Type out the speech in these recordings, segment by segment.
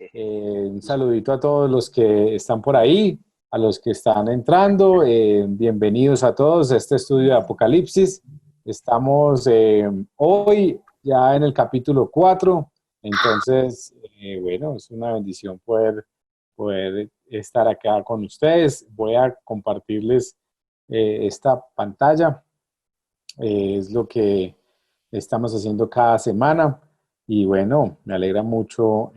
Un saludito a todos los que están por ahí, a los que están entrando. Bienvenidos a todos a este estudio de Apocalipsis. Estamos hoy ya en el capítulo 4. Entonces, bueno, es una bendición poder estar acá con ustedes. Voy a compartirles esta pantalla. Es lo que estamos haciendo cada semana. Y bueno, me alegra mucho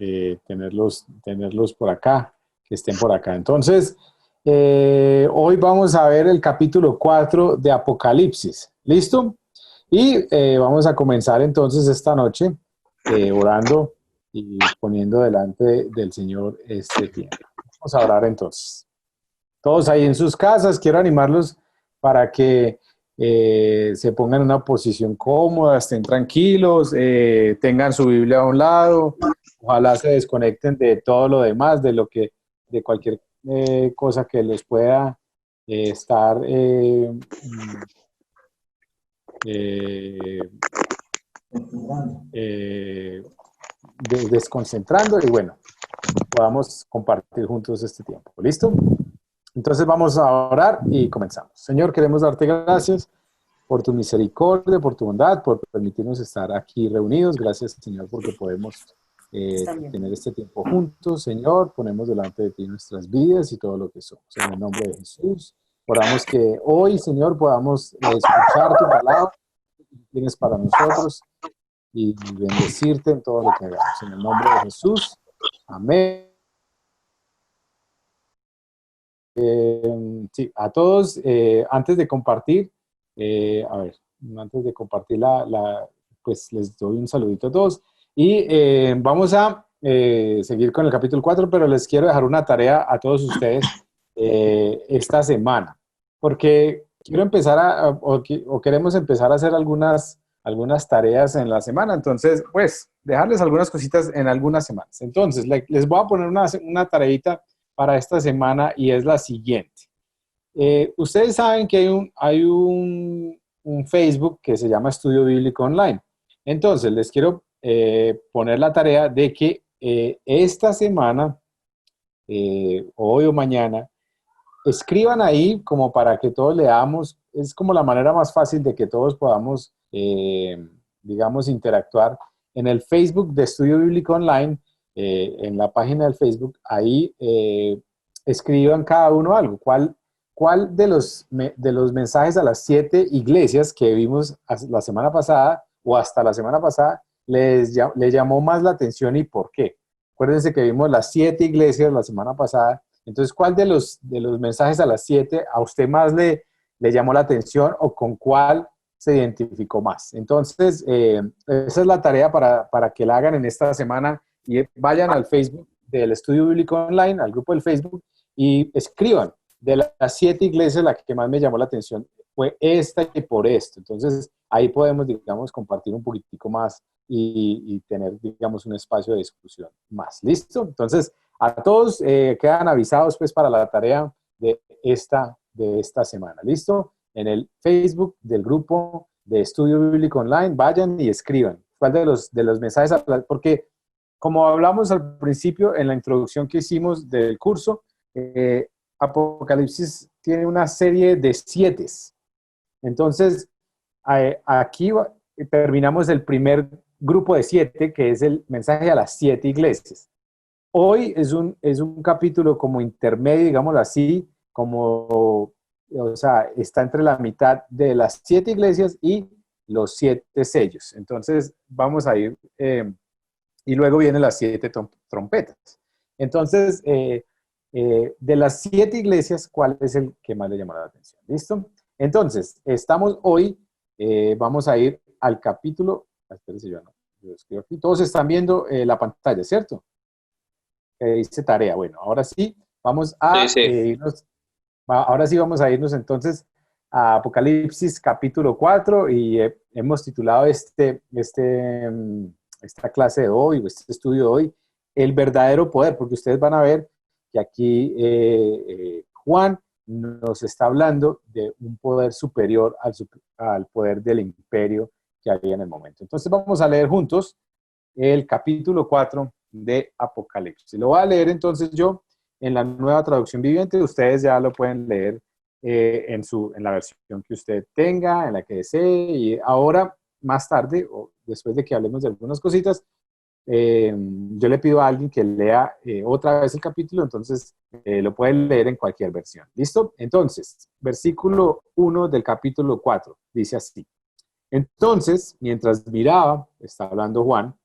tenerlos por acá, que estén por acá. Entonces, hoy vamos a ver el capítulo 4 de Apocalipsis. ¿Listo? Y vamos a comenzar entonces esta noche orando y poniendo delante del Señor este tiempo. Vamos a orar entonces. Todos ahí en sus casas, quiero animarlos para que se pongan en una posición cómoda, estén tranquilos, tengan su Biblia a un lado, ojalá se desconecten de todo lo demás, de cualquier cosa que les pueda estar eh, eh, desconcentrando y bueno, podamos compartir juntos este tiempo. ¿Listo? Entonces vamos a orar y comenzamos. Señor, queremos darte gracias por tu misericordia, por tu bondad, por permitirnos estar aquí reunidos. Gracias, Señor, porque podemos tener este tiempo juntos. Señor, ponemos delante de ti nuestras vidas y todo lo que somos. En el nombre de Jesús, oramos que hoy, Señor, podamos escuchar tu palabra que tienes para nosotros y bendecirte en todo lo que hagamos. En el nombre de Jesús, amén. Sí, a todos, antes de compartir, antes de compartir pues les doy un saludito a todos y vamos a seguir con el capítulo 4, pero les quiero dejar una tarea a todos ustedes esta semana, porque quiero empezar o queremos empezar a hacer algunas tareas en la semana, entonces, pues, dejarles algunas cositas en algunas semanas. Entonces, les voy a poner una tareita para esta semana y es la siguiente. Ustedes saben que hay un Facebook que se llama Estudio Bíblico Online. Entonces, les quiero poner la tarea de que esta semana, hoy o mañana, escriban ahí como para que todos leamos. Es como la manera más fácil de que todos podamos, digamos, interactuar en el Facebook de Estudio Bíblico Online, en la página del Facebook. Ahí escriban cada uno algo. ¿Cuál de los mensajes a las 7 iglesias que vimos la semana pasada o hasta la semana pasada les llamó más la atención y por qué? Acuérdense que vimos las 7 iglesias la semana pasada. Entonces, ¿cuál de los mensajes a las 7 a usted más le llamó la atención o con cuál se identificó más? Entonces, esa es la tarea para que la hagan en esta semana y vayan al Facebook del Estudio Bíblico Online, al grupo del Facebook, y escriban de las 7 iglesias la que más me llamó la atención fue esta y por esto. Entonces, ahí podemos, digamos, compartir un poquitico más y tener, digamos, un espacio de discusión más. ¿Listo? Entonces, a todos quedan avisados pues para la tarea de esta semana. ¿Listo? En el Facebook del grupo de Estudio Bíblico Online, vayan y escriban. ¿Cuál de los mensajes? Porque como hablamos al principio en la introducción que hicimos del curso, Apocalipsis tiene una serie de 7. Entonces, aquí terminamos el primer grupo de 7, que es el mensaje a las 7 iglesias. Hoy es un capítulo como intermedio, digámoslo así, o sea, está entre la mitad de las 7 iglesias y los 7 sellos. Entonces, vamos a ir, y luego vienen las 7 trompetas. Entonces, de las 7 iglesias, ¿cuál es el que más le llama la atención? ¿Listo? Entonces, estamos hoy, vamos a ir al capítulo, espérense, yo escribo aquí, todos están viendo la pantalla, ¿cierto? Dice tarea. Bueno, ahora sí, vamos a irnos, ahora sí vamos a irnos entonces a Apocalipsis capítulo 4 y hemos titulado esta clase de hoy, o este estudio de hoy, el verdadero poder, porque ustedes van a ver que aquí Juan nos está hablando de un poder superior al poder del imperio que había en el momento. Entonces vamos a leer juntos el capítulo 4 de Apocalipsis. Lo voy a leer entonces yo en la Nueva Traducción Viviente. Ustedes ya lo pueden leer en la versión que usted tenga, en la que desee. Y ahora, más tarde, o después de que hablemos de algunas cositas, yo le pido a alguien que lea otra vez el capítulo, entonces lo pueden leer en cualquier versión. ¿Listo? Entonces, versículo 1 del capítulo 4, dice así. Entonces, mientras miraba, está hablando Juan,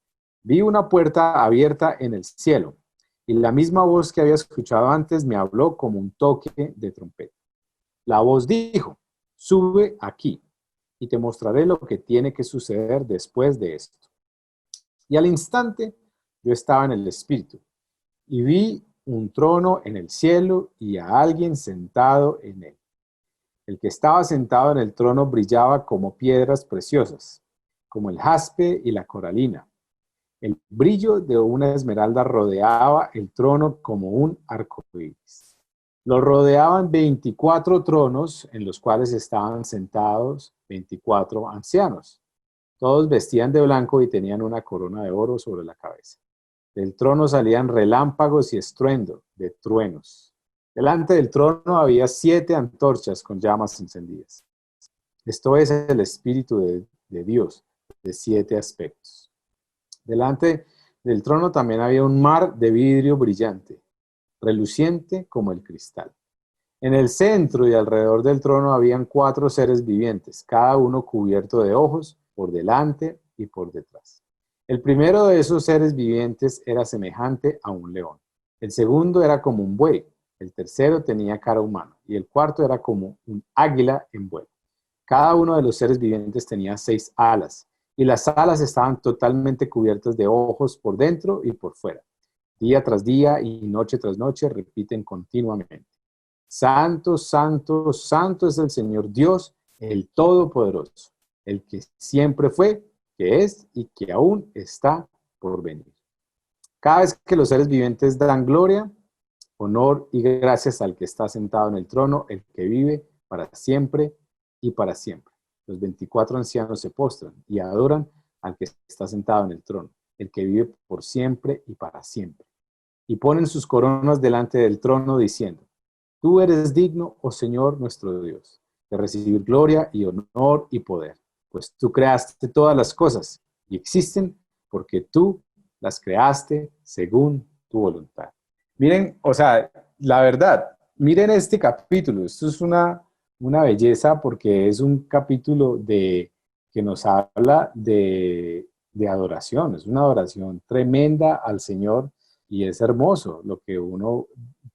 vi una puerta abierta en el cielo, y la misma voz que había escuchado antes me habló como un toque de trompeta. La voz dijo, sube aquí, y te mostraré lo que tiene que suceder después de esto. Y al instante yo estaba en el Espíritu, y vi un trono en el cielo y a alguien sentado en él. El que estaba sentado en el trono brillaba como piedras preciosas, como el jaspe y la coralina. El brillo de una esmeralda rodeaba el trono como un arco iris. Lo rodeaban 24 tronos en los cuales estaban sentados 24 ancianos. Todos vestían de blanco y tenían una corona de oro sobre la cabeza. Del trono salían relámpagos y estruendo de truenos. Delante del trono había 7 antorchas con llamas encendidas. Esto es el Espíritu de Dios, de 7 aspectos. Delante del trono también había un mar de vidrio brillante, reluciente como el cristal. En el centro y alrededor del trono habían 4 seres vivientes, cada uno cubierto de ojos, por delante y por detrás. El primero de esos seres vivientes era semejante a un león. El segundo era como un buey. El tercero tenía cara humana. Y el cuarto era como un águila en vuelo. Cada uno de los seres vivientes tenía 6 alas. Y las alas estaban totalmente cubiertas de ojos por dentro y por fuera. Día tras día y noche tras noche repiten continuamente. Santo, santo, santo es el Señor Dios, el Todopoderoso, el que siempre fue, que es y que aún está por venir. Cada vez que los seres vivientes dan gloria, honor y gracias al que está sentado en el trono, el que vive para siempre y para siempre. Los 24 ancianos se postran y adoran al que está sentado en el trono, el que vive por siempre y para siempre. Y ponen sus coronas delante del trono diciendo, tú eres digno, oh Señor nuestro Dios, de recibir gloria y honor y poder, pues tú creaste todas las cosas y existen porque tú las creaste según tu voluntad. Miren, o sea, la verdad, miren este capítulo, esto es una belleza porque es un capítulo que nos habla de adoración, es una adoración tremenda al Señor y es hermoso lo que uno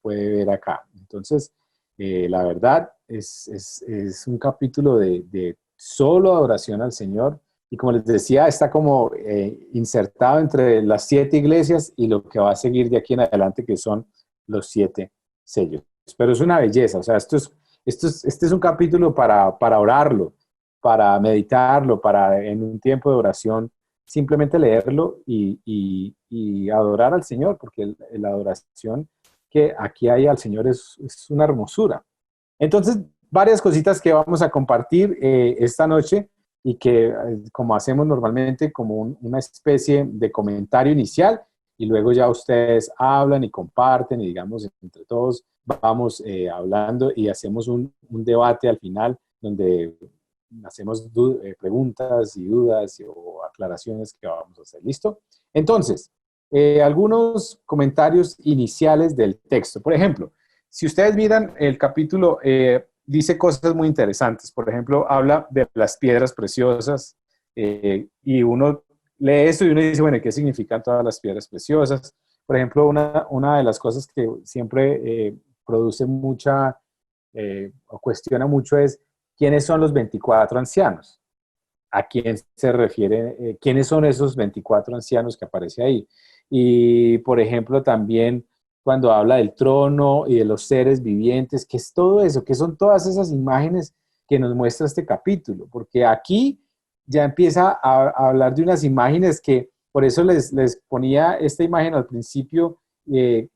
puede ver acá. Entonces, la verdad, es un capítulo de solo adoración al Señor. Y como les decía, está como insertado entre las 7 iglesias y lo que va a seguir de aquí en adelante, que son los 7 sellos. Pero es una belleza, o sea, este es un capítulo para orarlo, para meditarlo, para en un tiempo de oración simplemente leerlo y adorar al Señor, porque la adoración que aquí hay al Señor es una hermosura. Entonces, varias cositas que vamos a compartir esta noche y que, como hacemos normalmente, como una especie de comentario inicial, y luego ya ustedes hablan y comparten, y digamos, entre todos vamos hablando y hacemos un debate al final, donde hacemos preguntas y dudas o aclaraciones que vamos a hacer. ¿Listo? Entonces, algunos comentarios iniciales del texto. Por ejemplo, si ustedes miran el capítulo, dice cosas muy interesantes. Por ejemplo, habla de las piedras preciosas y uno lee esto y uno dice, bueno, ¿qué significan todas las piedras preciosas? Por ejemplo, una de las cosas que siempre produce mucha o cuestiona mucho es quiénes son los 24 ancianos. ¿A quién se refiere? ¿Quiénes son esos 24 ancianos que aparece ahí? Y, por ejemplo, también cuando habla del trono y de los seres vivientes, ¿qué es todo eso? ¿Qué son todas esas imágenes que nos muestra este capítulo? Porque aquí ya empieza a hablar de unas imágenes que, por eso les ponía esta imagen al principio, de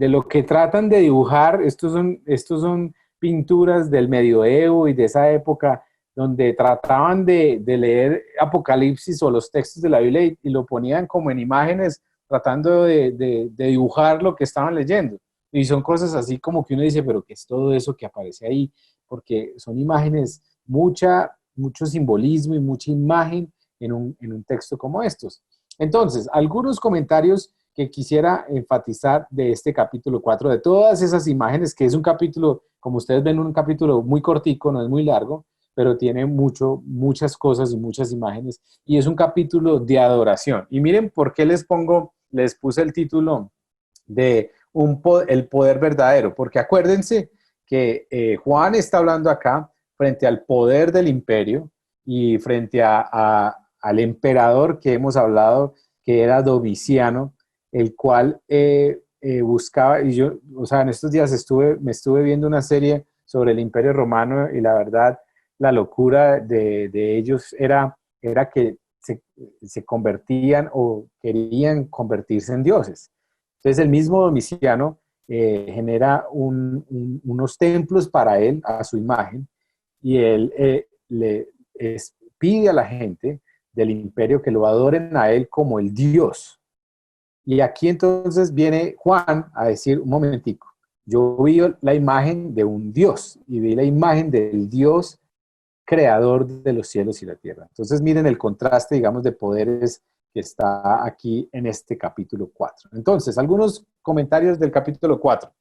lo que tratan de dibujar. Estos son pinturas del medioevo y de esa época donde trataban de leer Apocalipsis o los textos de la Biblia y lo ponían como en imágenes tratando de dibujar lo que estaban leyendo. Y son cosas así como que uno dice, pero ¿qué es todo eso que aparece ahí? Porque son imágenes, mucho simbolismo y mucha imagen en un texto como estos. Entonces, algunos comentarios que quisiera enfatizar de este capítulo 4 de todas esas imágenes, que es un capítulo, como ustedes ven, un capítulo muy cortico, no es muy largo, pero tiene muchas cosas y muchas imágenes, y es un capítulo de adoración. Y miren por qué les puse el título de el poder verdadero, porque acuérdense que Juan está hablando acá frente al poder del imperio y frente al emperador que hemos hablado, que era Domiciano, el cual buscaba, y yo, o sea, en estos días me estuve viendo una serie sobre el imperio romano y la verdad, la locura de ellos era que se convertían o querían convertirse en dioses. Entonces el mismo Domiciano genera unos templos para él, a su imagen, y él pide a la gente del imperio que lo adoren a él como el Dios. Y aquí entonces viene Juan a decir, un momentico, yo vi la imagen de un Dios y vi la imagen del Dios creador de los cielos y la tierra. Entonces miren el contraste, digamos, de poderes que está aquí en este capítulo 4. Entonces, algunos comentarios del capítulo 4.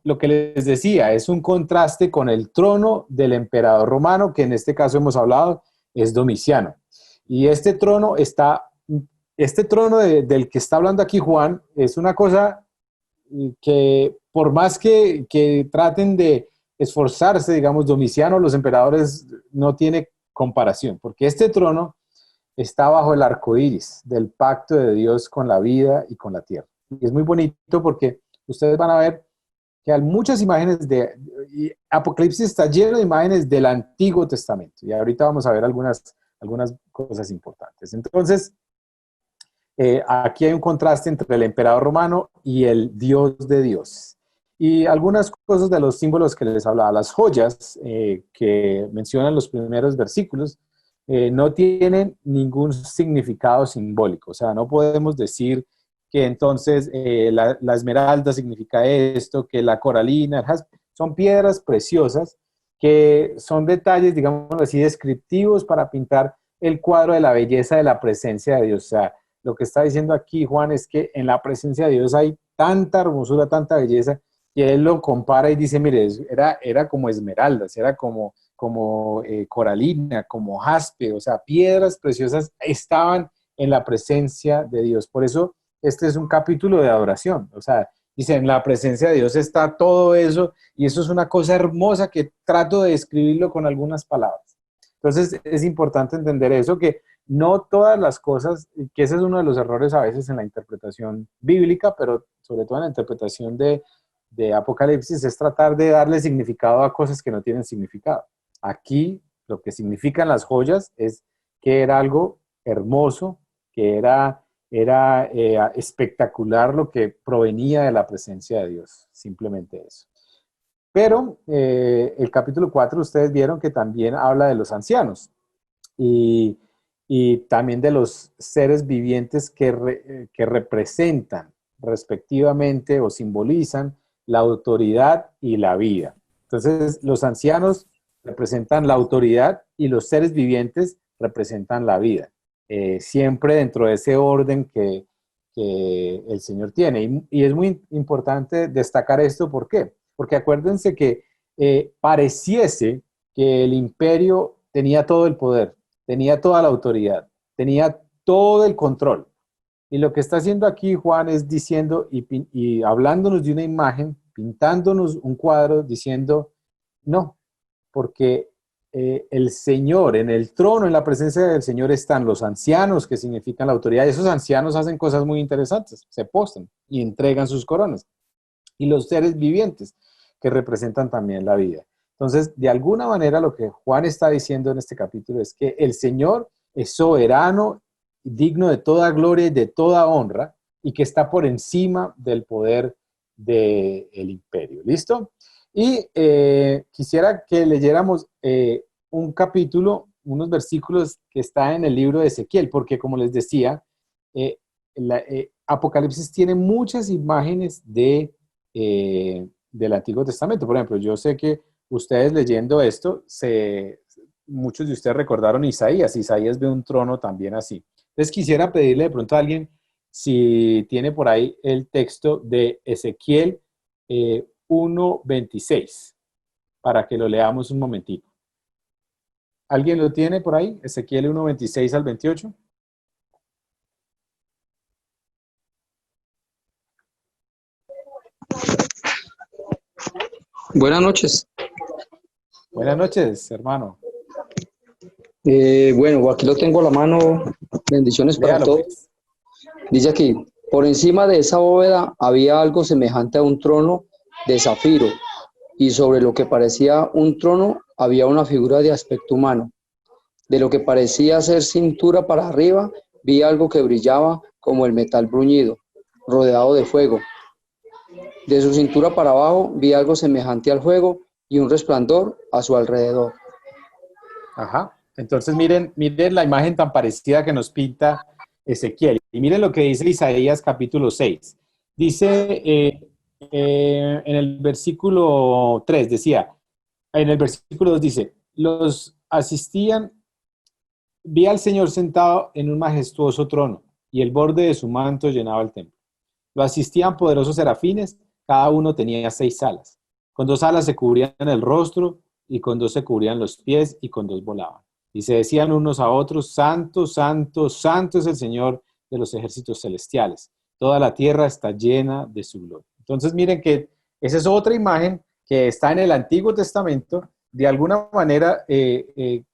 Lo que les decía, es un contraste con el trono del emperador romano, que en este caso hemos hablado, es Domiciano. Y este trono del que está hablando aquí Juan, es una cosa que por más que traten de esforzarse, digamos, Domiciano, los emperadores no tiene comparación, porque este trono está bajo el arco iris del pacto de Dios con la vida y con la tierra. Y es muy bonito porque ustedes van a ver que hay muchas imágenes y Apocalipsis está lleno de imágenes del Antiguo Testamento. Y ahorita vamos a ver algunas cosas importantes. Entonces, aquí hay un contraste entre el emperador romano y el Dios de Dios. Y algunas cosas de los símbolos que les hablaba, las joyas que mencionan los primeros versículos, no tienen ningún significado simbólico. O sea, no podemos decir que entonces la esmeralda significa esto, que la coralina, el jaspe, son piedras preciosas que son detalles, digamos así, descriptivos para pintar el cuadro de la belleza de la presencia de Dios. O sea, lo que está diciendo aquí Juan es que en la presencia de Dios hay tanta hermosura, tanta belleza, que él lo compara y dice, mire, era como esmeraldas, era como coralina, como jaspe, o sea, piedras preciosas estaban en la presencia de Dios. Por eso este es un capítulo de adoración, o sea, dice, en la presencia de Dios está todo eso, y eso es una cosa hermosa que trato de describirlo con algunas palabras. Entonces es importante entender eso, que no todas las cosas, que ese es uno de los errores a veces en la interpretación bíblica, pero sobre todo en la interpretación de Apocalipsis, es tratar de darle significado a cosas que no tienen significado. Aquí lo que significan las joyas es que era algo hermoso, que era espectacular lo que provenía de la presencia de Dios, simplemente eso. Pero el capítulo 4 ustedes vieron que también habla de los ancianos y, y también de los seres vivientes que representan respectivamente o simbolizan la autoridad y la vida. Entonces, los ancianos representan la autoridad y los seres vivientes representan la vida, siempre dentro de ese orden que el Señor tiene. Y es muy importante destacar esto, ¿por qué? Porque acuérdense que pareciese que el imperio tenía todo el poder, tenía toda la autoridad, tenía todo el control. Y lo que está haciendo aquí Juan es diciendo y hablándonos de una imagen, pintándonos un cuadro, diciendo, no, porque el Señor, en el trono, en la presencia del Señor están los ancianos, que significan la autoridad. Y esos ancianos hacen cosas muy interesantes, se postran y entregan sus coronas. Y los seres vivientes, que representan también la vida. Entonces, de alguna manera, lo que Juan está diciendo en este capítulo es que el Señor es soberano, digno de toda gloria y de toda honra, y que está por encima del poder del imperio. ¿Listo? Y quisiera que leyéramos un capítulo, unos versículos que está en el libro de Ezequiel, porque como les decía, Apocalipsis tiene muchas imágenes del Antiguo Testamento. Por ejemplo, yo sé que ustedes leyendo esto, muchos de ustedes recordaron Isaías. Isaías ve un trono también así. Entonces quisiera pedirle de pronto a alguien si tiene por ahí el texto de Ezequiel 1:26, para que lo leamos un momentito. ¿Alguien lo tiene por ahí? Ezequiel 1:26 al 28. Buenas noches. Buenas noches, hermano. Bueno, aquí lo tengo a la mano. Bendiciones para Léalo, todos. pues. Dice aquí, por encima de esa bóveda había algo semejante a un trono de zafiro, y sobre lo que parecía un trono había una figura de aspecto humano. De lo que parecía ser cintura para arriba, vi algo que brillaba como el metal bruñido, rodeado de fuego. De su cintura para abajo vi algo semejante al fuego y un resplandor a su alrededor. Ajá. Entonces miren la imagen tan parecida que nos pinta Ezequiel. Y miren lo que dice Isaías capítulo 6. Dice en el versículo 3, decía, en el versículo 2 dice, los asistían, vi al Señor sentado en un majestuoso trono y el borde de su manto llenaba el templo. Lo asistían poderosos serafines, cada uno tenía 6 alas. Con 2 alas se cubrían el rostro y con 2 se cubrían los pies y con 2 volaban. Y se decían unos a otros, Santo, Santo, Santo es el Señor de los ejércitos celestiales. Toda la tierra está llena de su gloria. Entonces miren que esa es otra imagen que está en el Antiguo Testamento, de alguna manera que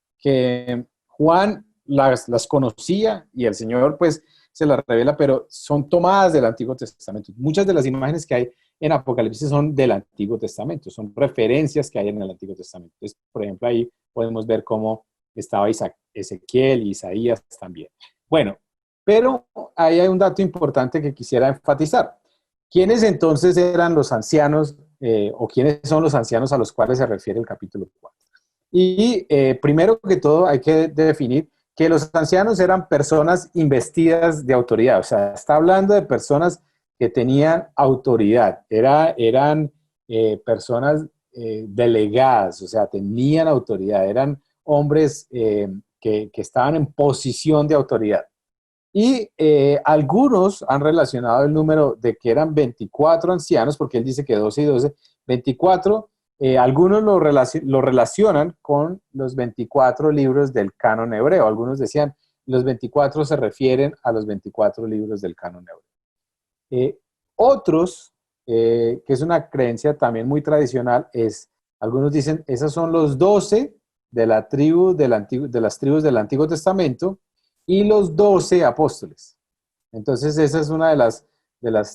Juan las conocía y el Señor pues se las revela, pero son tomadas del Antiguo Testamento. Muchas de las imágenes que hay en Apocalipsis son del Antiguo Testamento, son referencias que hay en el Antiguo Testamento. Entonces, por ejemplo, ahí podemos ver cómo estaba Ezequiel y Isaías también. Bueno, pero ahí hay un dato importante que quisiera enfatizar. ¿Quiénes entonces eran los ancianos o quiénes son los ancianos a los cuales se refiere el capítulo 4? Y primero que todo hay que definir que los ancianos eran personas investidas de autoridad, o sea, está hablando de personas que tenían autoridad, eran personas delegadas, o sea, tenían autoridad, eran hombres que estaban en posición de autoridad. Y algunos han relacionado el número de que eran 24 ancianos, porque él dice que 12 y 12, 24, algunos lo relacionan con los 24 libros del canon hebreo. Algunos decían, los 24 se refieren a los 24 libros del canon hebreo. Otros, que es una creencia también muy tradicional, algunos dicen, esos son los 12 de las tribus del Antiguo Testamento y los 12 apóstoles. Entonces esa es una de las,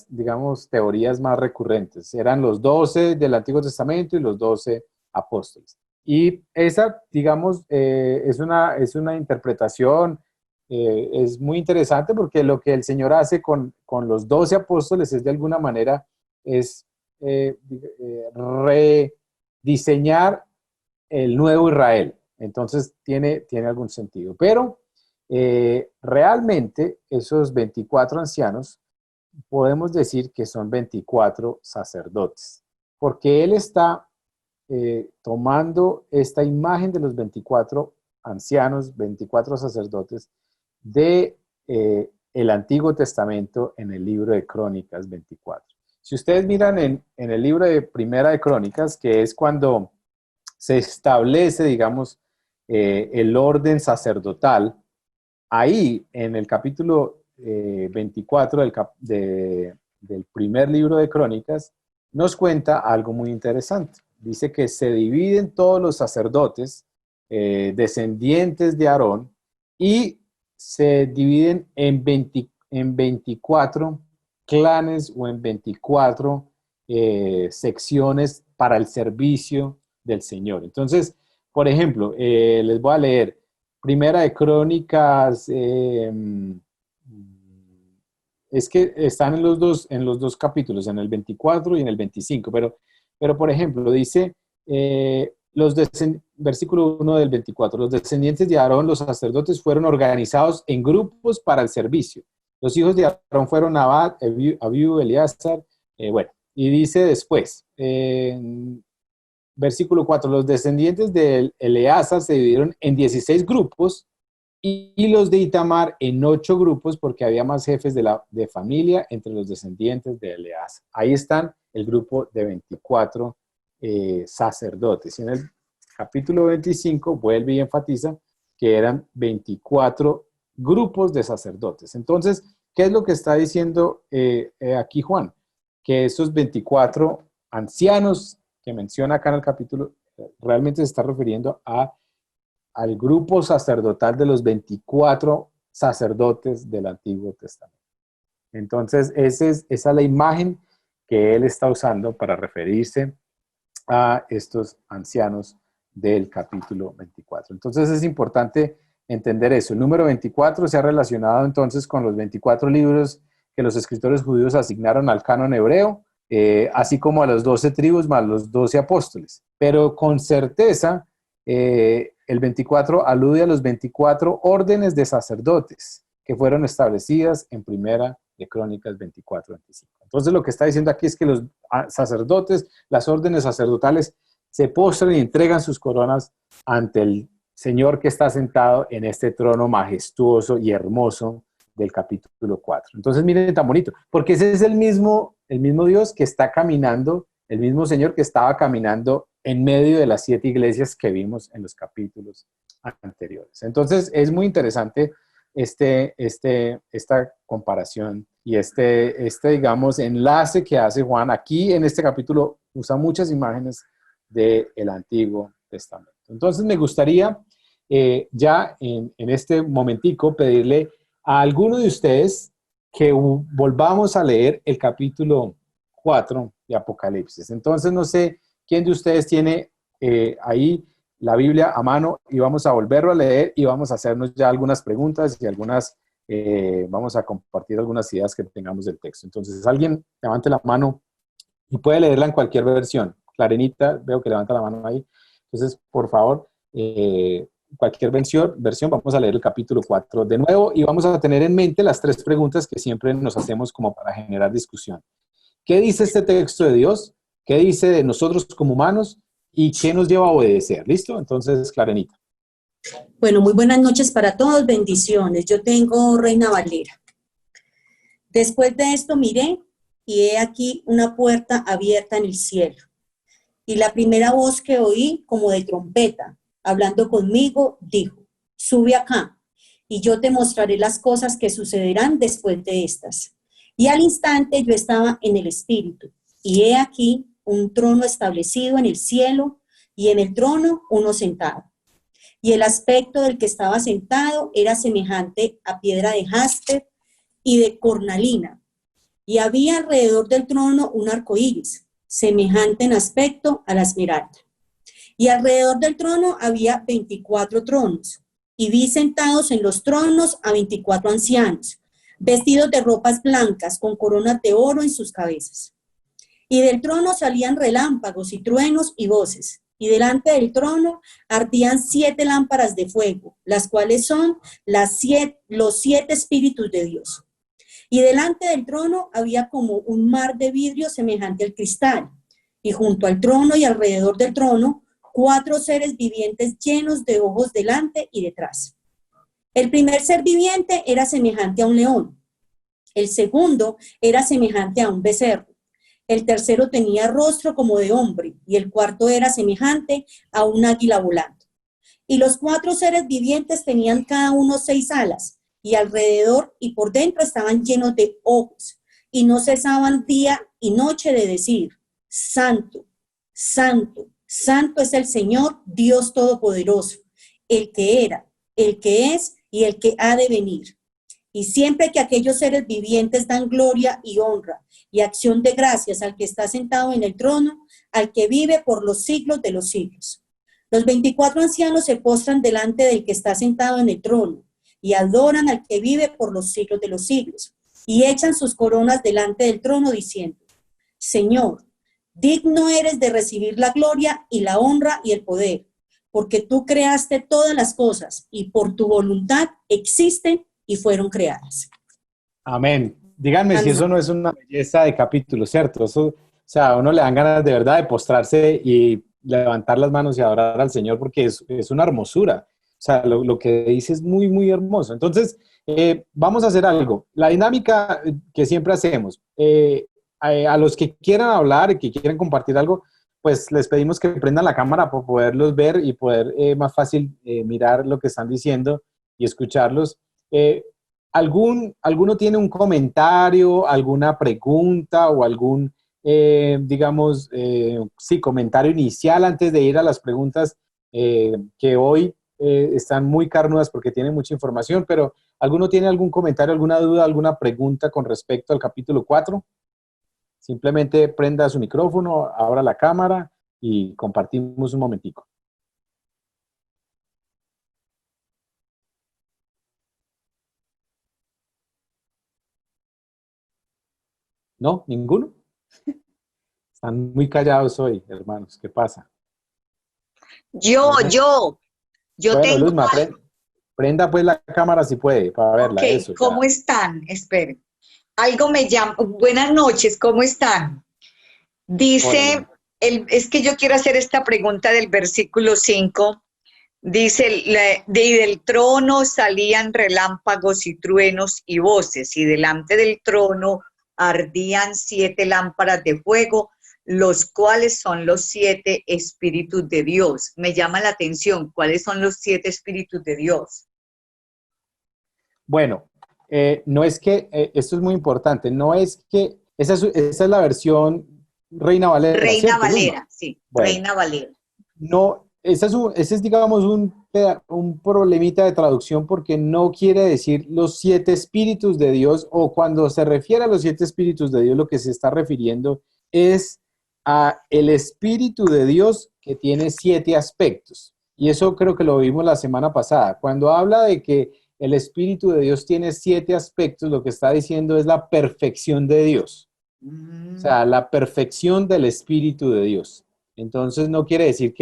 digamos, teorías más recurrentes. Eran los 12 del Antiguo Testamento y los 12 apóstoles. Y esa, digamos, es una interpretación, es muy interesante porque lo que el Señor hace con los 12 apóstoles es de alguna manera, es rediseñar el nuevo Israel. Entonces tiene algún sentido. Pero realmente esos 24 ancianos podemos decir que son 24 sacerdotes, porque él está tomando esta imagen de los 24 ancianos, 24 sacerdotes de el Antiguo Testamento en el libro de Crónicas 24. Si ustedes miran en el libro de Primera de Crónicas, que es cuando se establece, digamos, el orden sacerdotal, ahí en el capítulo 24 del primer libro de Crónicas, nos cuenta algo muy interesante. Dice que se dividen todos los sacerdotes descendientes de Aarón y se dividen en 24 clanes o en 24 secciones para el servicio del Señor. Entonces, por ejemplo, les voy a leer Primera de Crónicas, es que están en los dos capítulos, en el 24 y en el 25, pero por ejemplo, dice, versículo 1 del 24, los descendientes de Aarón, los sacerdotes, fueron organizados en grupos para el servicio. Los hijos de Aarón fueron Nadab, Abiú, Eleazar, bueno, y dice después, versículo 4, los descendientes de Eleazar se dividieron en 16 grupos y los de Itamar en 8 grupos porque había más jefes de familia entre los descendientes de Eleazar. Ahí están el grupo de 24 sacerdotes. Y en el capítulo 25 vuelve y enfatiza que eran 24 grupos de sacerdotes. Entonces, ¿qué es lo que está diciendo aquí Juan? Que estos 24 ancianos que menciona acá en el capítulo, realmente se está refiriendo al grupo sacerdotal de los 24 sacerdotes del Antiguo Testamento. Entonces, esa es la imagen que él está usando para referirse a estos ancianos del capítulo 24. Entonces, es importante entender eso. El número 24 se ha relacionado entonces con los 24 libros que los escritores judíos asignaron al canon hebreo, así como a las 12 tribus más los 12 apóstoles. Pero con certeza, el 24 alude a los 24 órdenes de sacerdotes que fueron establecidas en Primera de Crónicas 24-25. Entonces lo que está diciendo aquí es que los sacerdotes, las órdenes sacerdotales, se postran y entregan sus coronas ante el Señor que está sentado en este trono majestuoso y hermoso del capítulo 4. Entonces miren tan bonito, porque ese es el mismo Dios que está caminando, el mismo Señor que estaba caminando en medio de las 7 iglesias que vimos en los capítulos anteriores. Entonces es muy interesante esta comparación y digamos, enlace que hace Juan. Aquí en este capítulo usa muchas imágenes del Antiguo Testamento. Entonces me gustaría ya en este momentico pedirle a alguno de ustedes que volvamos a leer el capítulo 4 de Apocalipsis. Entonces no sé quién de ustedes tiene ahí la Biblia a mano y vamos a volverlo a leer y vamos a hacernos ya algunas preguntas y vamos a compartir algunas ideas que tengamos del texto. Entonces, alguien levante la mano y puede leerla en cualquier versión. Clarenita, veo que levanta la mano ahí. Entonces, por favor, cualquier versión, vamos a leer el capítulo 4 de nuevo y vamos a tener en mente las 3 preguntas que siempre nos hacemos como para generar discusión. ¿Qué dice este texto de Dios? ¿Qué dice de nosotros como humanos? ¿Y qué nos lleva a obedecer? ¿Listo? Entonces, Clarenita. Bueno, muy buenas noches para todos, bendiciones. Yo tengo Reina Valera. Después de esto miré y he aquí una puerta abierta en el cielo. Y la primera voz que oí, como de trompeta, hablando conmigo, dijo, sube acá y yo te mostraré las cosas que sucederán después de estas. Y al instante yo estaba en el espíritu y he aquí un trono establecido en el cielo y en el trono uno sentado. Y el aspecto del que estaba sentado era semejante a piedra de jaspe y de cornalina. Y había alrededor del trono un arco iris, semejante en aspecto a la esmeralda. Y alrededor del trono había 24 tronos. Y vi sentados en los tronos a 24 ancianos, vestidos de ropas blancas, con coronas de oro en sus cabezas. Y del trono salían relámpagos y truenos y voces. Y delante del trono ardían 7 lámparas de fuego, las cuales son los 7 espíritus de Dios. Y delante del trono había como un mar de vidrio semejante al cristal. Y junto al trono y alrededor del trono, 4 seres vivientes llenos de ojos delante y detrás. El primer ser viviente era semejante a un león. El segundo era semejante a un becerro. El tercero tenía rostro como de hombre, y el cuarto era semejante a un águila volando. Y los 4 seres vivientes tenían cada uno 6 alas, y alrededor y por dentro estaban llenos de ojos, y no cesaban día y noche de decir, Santo, Santo, Santo es el Señor, Dios Todopoderoso, el que era, el que es y el que ha de venir. Y siempre que aquellos seres vivientes dan gloria y honra y acción de gracias al que está sentado en el trono, al que vive por los siglos de los siglos. Los 24 ancianos se postran delante del que está sentado en el trono y adoran al que vive por los siglos de los siglos y echan sus coronas delante del trono diciendo, Señor, digno eres de recibir la gloria y la honra y el poder, porque tú creaste todas las cosas y por tu voluntad existen y fueron creadas. Amén. Díganme si Amén. eso no es una belleza de capítulo, ¿cierto? Eso, o sea, a uno le dan ganas de verdad de postrarse y levantar las manos y adorar al Señor porque es una hermosura. O sea, lo que dice es muy, muy hermoso. Entonces, vamos a hacer algo. La dinámica que siempre hacemos, a los que quieran hablar y que quieran compartir algo, pues les pedimos que prendan la cámara para poderlos ver y poder más fácil mirar lo que están diciendo y escucharlos. Eh, ¿Alguno tiene un comentario, alguna pregunta o algún, digamos, sí, comentario inicial antes de ir a las preguntas que hoy están muy carnudas porque tienen mucha información, pero ¿alguno tiene algún comentario, alguna duda, alguna pregunta con respecto al capítulo 4? Simplemente prenda su micrófono, abra la cámara y compartimos un momentico. ¿No? ¿Ninguno? Están muy callados hoy, hermanos. ¿Qué pasa? Yo, Bueno, yo, yo bueno, tengo Luzma, algo. prenda pues la cámara si puede para Ok, verla, eso ya. ¿cómo están? Esperen. Algo me llama. Buenas noches, ¿cómo están? Hola, Dice, Luzma. es que yo quiero hacer esta pregunta del versículo 5. Dice, de del trono salían relámpagos y truenos y voces, y delante del trono ardían 7 lámparas de fuego, los cuales son los 7 espíritus de Dios. Me llama la atención, ¿cuáles son los 7 espíritus de Dios? Bueno, no es que, esto es muy importante, no es que, esa es la versión Reina Valera, Reina ¿cierto, Luzma? Valera, sí, Bueno, Reina Valera. no, ese es digamos, un problemita de traducción porque no quiere decir los 7 espíritus de Dios, o cuando se refiere a los 7 espíritus de Dios, lo que se está refiriendo es a el espíritu de Dios que tiene 7 aspectos. Y eso creo que lo vimos la semana pasada. Cuando habla de que el espíritu de Dios tiene 7 aspectos, lo que está diciendo es la perfección de Dios. O sea, la perfección del espíritu de Dios. Entonces no quiere decir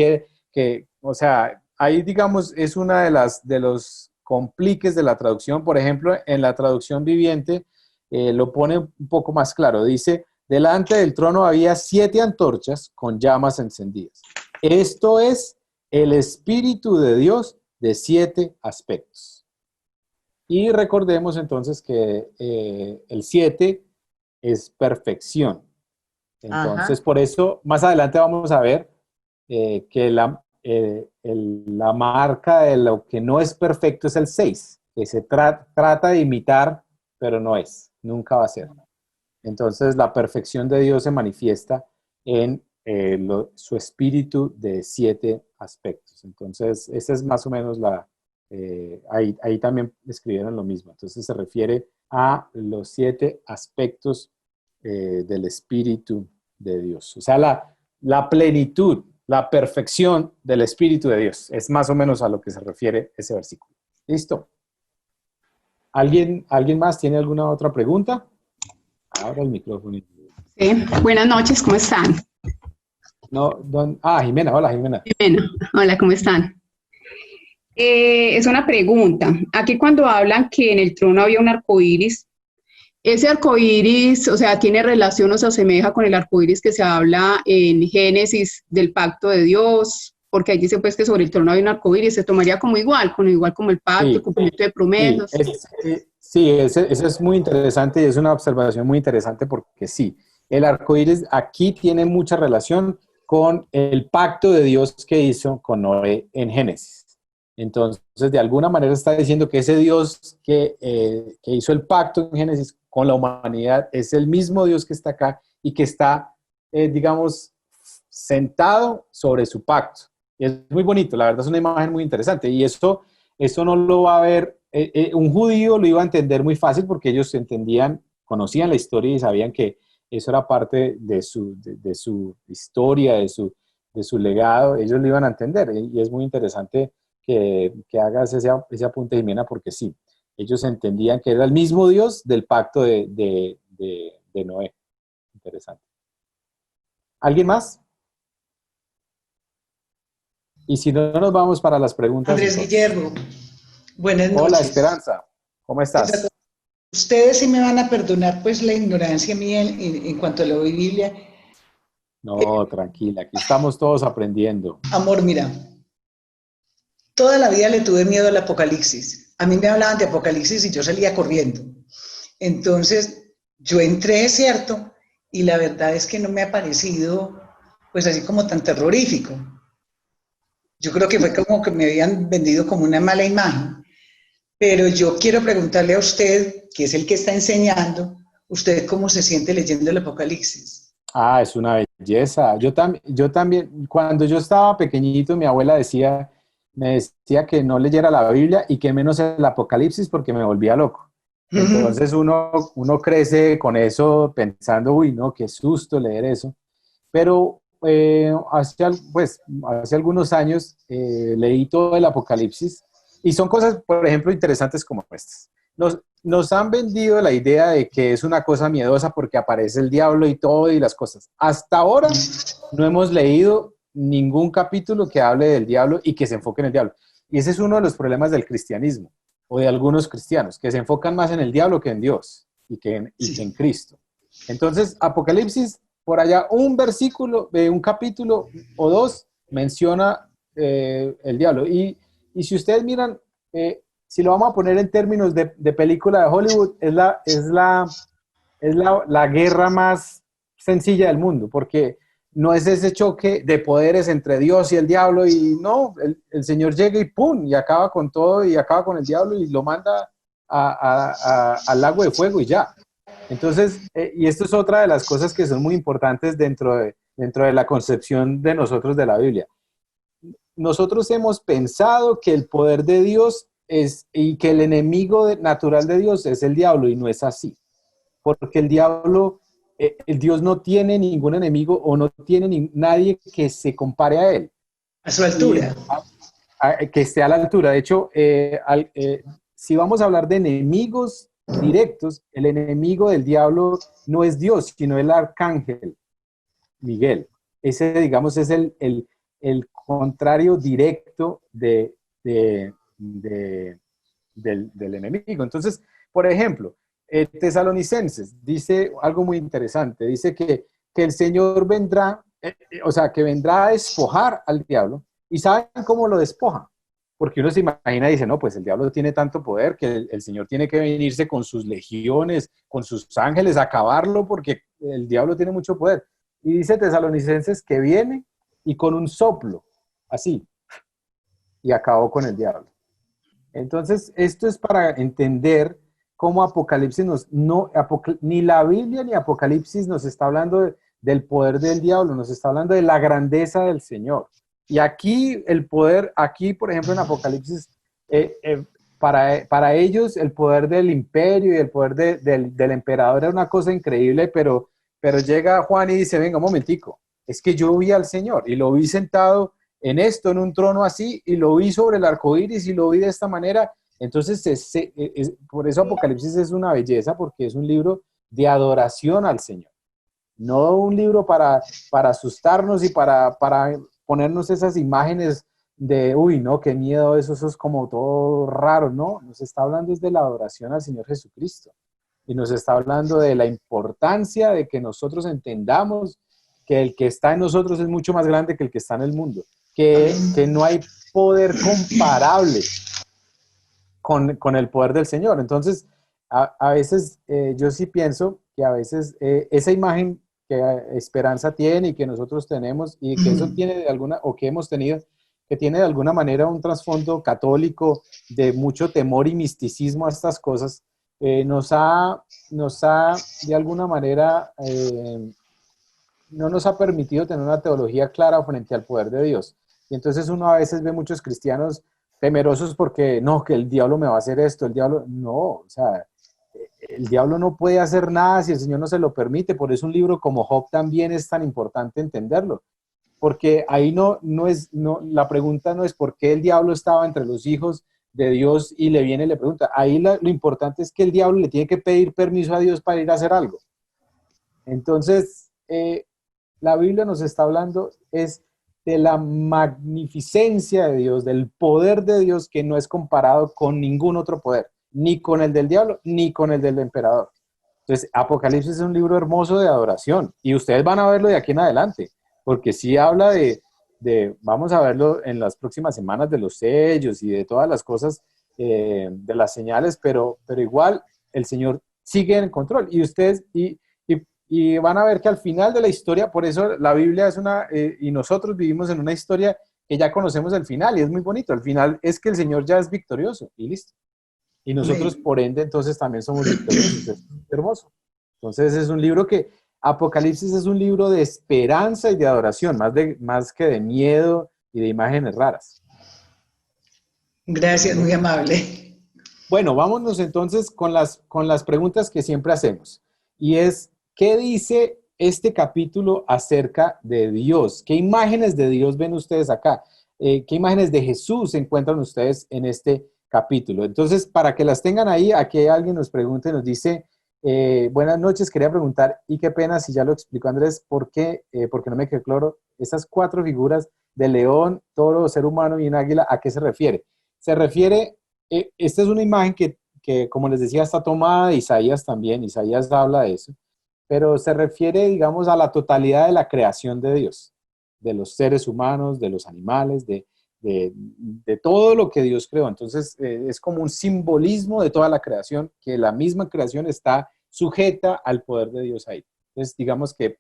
o sea, ahí digamos es una de los compliques de la traducción. Por ejemplo, en la traducción viviente lo pone un poco más claro. Dice, delante del trono había 7 antorchas con llamas encendidas. Esto es el espíritu de Dios de 7 aspectos. Y recordemos entonces que el 7 es perfección. Entonces, Ajá. por eso, más adelante vamos a ver que la marca de lo que no es perfecto es el 6, que se trata de imitar, pero no es, nunca va a ser. Entonces, la perfección de Dios se manifiesta en su espíritu de 7 aspectos. Entonces, esa es más o menos ahí también escribieron lo mismo. Entonces, se refiere a los 7 aspectos del espíritu de Dios. O sea, la plenitud, la perfección del espíritu de Dios. Es más o menos a lo que se refiere ese versículo. ¿Listo? ¿Alguien más tiene alguna otra pregunta? Abra el micrófono. Sí, buenas noches, ¿cómo están? No, Jimena, hola Jimena. Bueno, hola, ¿cómo están? Es una pregunta. Aquí cuando hablan que en el trono había un arco iris, ese arco iris, o sea, tiene relación o se asemeja con el arco iris que se habla en Génesis del pacto de Dios, porque ahí dice pues que sobre el trono hay un arco iris, se tomaría como igual como el pacto, el Sí, cumplimiento de sí, promesas. sí, ese es muy interesante y es una observación muy interesante porque sí, el arco iris aquí tiene mucha relación con el pacto de Dios que hizo con Noé en Génesis. Entonces, de alguna manera está diciendo que ese Dios que hizo el pacto en Génesis con la humanidad es el mismo Dios que está acá y que está, digamos, sentado sobre su pacto. Y es muy bonito, la verdad es una imagen muy interesante y eso no lo va a ver, un judío lo iba a entender muy fácil porque ellos entendían, conocían la historia y sabían que eso era parte de su historia, de su legado, ellos lo iban a entender y es muy interesante que hagas ese apunte, Jimena, porque sí, ellos entendían que era el mismo Dios del pacto de Noé. Interesante. ¿Alguien más? Y si no, nos vamos para las preguntas Andrés entonces. Guillermo, buenas Hola, noches. Esperanza, ¿cómo estás? ustedes sí me van a perdonar pues la ignorancia mía en cuanto a la Biblia. No, tranquila, aquí estamos todos aprendiendo. Amor, mira, toda la vida le tuve miedo al Apocalipsis. A mí me hablaban de Apocalipsis y yo salía corriendo. Entonces, yo entré, ¿cierto? Y la verdad es que no me ha parecido, pues así como tan terrorífico. Yo creo que fue como que me habían vendido como una mala imagen. Pero yo quiero preguntarle a usted, que es el que está enseñando, ¿usted cómo se siente leyendo el Apocalipsis? Ah, es una belleza. Yo también, cuando yo estaba pequeñito, mi abuela me decía que no leyera la Biblia y que menos el Apocalipsis porque me volvía loco. Entonces uno crece con eso pensando, uy, no, qué susto leer eso. Pero hace algunos años leí todo el Apocalipsis y son cosas, por ejemplo, interesantes como estas. Nos han vendido la idea de que es una cosa miedosa porque aparece el diablo y todo y las cosas. Hasta ahora no hemos leído ningún capítulo que hable del diablo y que se enfoque en el diablo. Y ese es uno de los problemas del cristianismo o de algunos cristianos, que se enfocan más en el diablo que en Dios y que en Cristo. Entonces, Apocalipsis, por allá un versículo, un capítulo o dos menciona el diablo. Y si ustedes miran, si lo vamos a poner en términos de película de Hollywood, es la guerra más sencilla del mundo, porque no es ese choque de poderes entre Dios y el diablo, y no, el Señor llega y ¡pum! Y acaba con todo, y acaba con el diablo, y lo manda al lago de fuego y ya. Entonces, y esto es otra de las cosas que son muy importantes dentro de la concepción de nosotros de la Biblia. Nosotros hemos pensado que el poder de Dios y que el enemigo natural de Dios es el diablo, y no es así. Porque el Dios no tiene ningún enemigo o no tiene nadie que se compare a él. A su altura. Que esté a la altura. De hecho, si vamos a hablar de enemigos directos, el enemigo del diablo no es Dios, sino el arcángel Miguel. Ese, digamos, es el contrario directo del enemigo. Entonces, por ejemplo, Tesalonicenses dice algo muy interesante. Dice que el Señor vendrá, que vendrá a despojar al diablo. ¿Y saben cómo lo despoja? Porque uno se imagina y dice, no, pues el diablo tiene tanto poder que el Señor tiene que venirse con sus legiones, con sus ángeles, a acabarlo porque el diablo tiene mucho poder. Y dice Tesalonicenses que viene y con un soplo, así, y acabó con el diablo. Entonces, esto es para entender cómo Apocalipsis ni la Biblia ni Apocalipsis nos está hablando del poder del diablo, nos está hablando de la grandeza del Señor. Y aquí el poder, por ejemplo en Apocalipsis, para ellos el poder del imperio y el poder del emperador era una cosa increíble, pero llega Juan y dice, venga un momentico, es que yo vi al Señor y lo vi sentado en un trono así, y lo vi sobre el arco iris y lo vi de esta manera. Entonces, por eso Apocalipsis es una belleza, porque es un libro de adoración al Señor. No un libro para asustarnos y para ponernos esas imágenes de, uy, no, qué miedo, eso es como todo raro, no, nos está hablando es de la adoración al Señor Jesucristo, y nos está hablando de la importancia de que nosotros entendamos que el que está en nosotros es mucho más grande que el que está en el mundo, que no hay poder comparable con el poder del Señor. Entonces, a veces yo sí pienso que a veces esa imagen que Esperanza tiene y que nosotros tenemos y que eso tiene o que hemos tenido, que tiene de alguna manera un trasfondo católico de mucho temor y misticismo a estas cosas, nos ha de alguna manera no nos ha permitido tener una teología clara frente al poder de Dios. Y entonces uno a veces ve muchos cristianos temerosos porque, no, que el diablo me va a hacer esto, o sea, el diablo no puede hacer nada si el Señor no se lo permite. Por eso un libro como Job también es tan importante entenderlo, porque ahí la pregunta no es por qué el diablo estaba entre los hijos de Dios y le viene y le pregunta. Ahí lo importante es que el diablo le tiene que pedir permiso a Dios para ir a hacer algo. Entonces, la Biblia nos está hablando es de la magnificencia de Dios, del poder de Dios que no es comparado con ningún otro poder. ni con el del diablo, ni con el del emperador. Entonces, Apocalipsis es un libro hermoso de adoración y ustedes van a verlo de aquí en adelante, porque sí habla vamos a verlo en las próximas semanas de los sellos y de todas las cosas, de las señales, pero igual el Señor sigue en control y ustedes, y van a ver que al final de la historia, por eso la Biblia es y nosotros vivimos en una historia que ya conocemos el final y es muy bonito. El final es que el Señor ya es victorioso y listo. Y nosotros, Amén. por ende, entonces también somos victoriosos. Es hermoso. Entonces, es un libro Apocalipsis es un libro de esperanza y de adoración, más que de miedo y de imágenes raras. Gracias, ¿Vale? muy amable. Bueno, vámonos entonces con las preguntas que siempre hacemos. Y es, ¿qué dice este capítulo acerca de Dios? ¿Qué imágenes de Dios ven ustedes acá? ¿Qué imágenes de Jesús encuentran ustedes en este capítulo? Entonces, para que las tengan ahí, aquí alguien nos pregunta y nos dice, buenas noches, quería preguntar, y qué pena si ya lo explicó Andrés, ¿por qué? Porque no me quedó claro, esas 4 figuras de león, toro, ser humano y un águila, ¿a qué se refiere? Se refiere, esta es una imagen que, como les decía, está tomada de Isaías también, Isaías habla de eso, pero se refiere, digamos, a la totalidad de la creación de Dios, de los seres humanos, de los animales, de todo lo que Dios creó. Entonces, es como un simbolismo de toda la creación, que la misma creación está sujeta al poder de Dios ahí. Entonces, digamos que,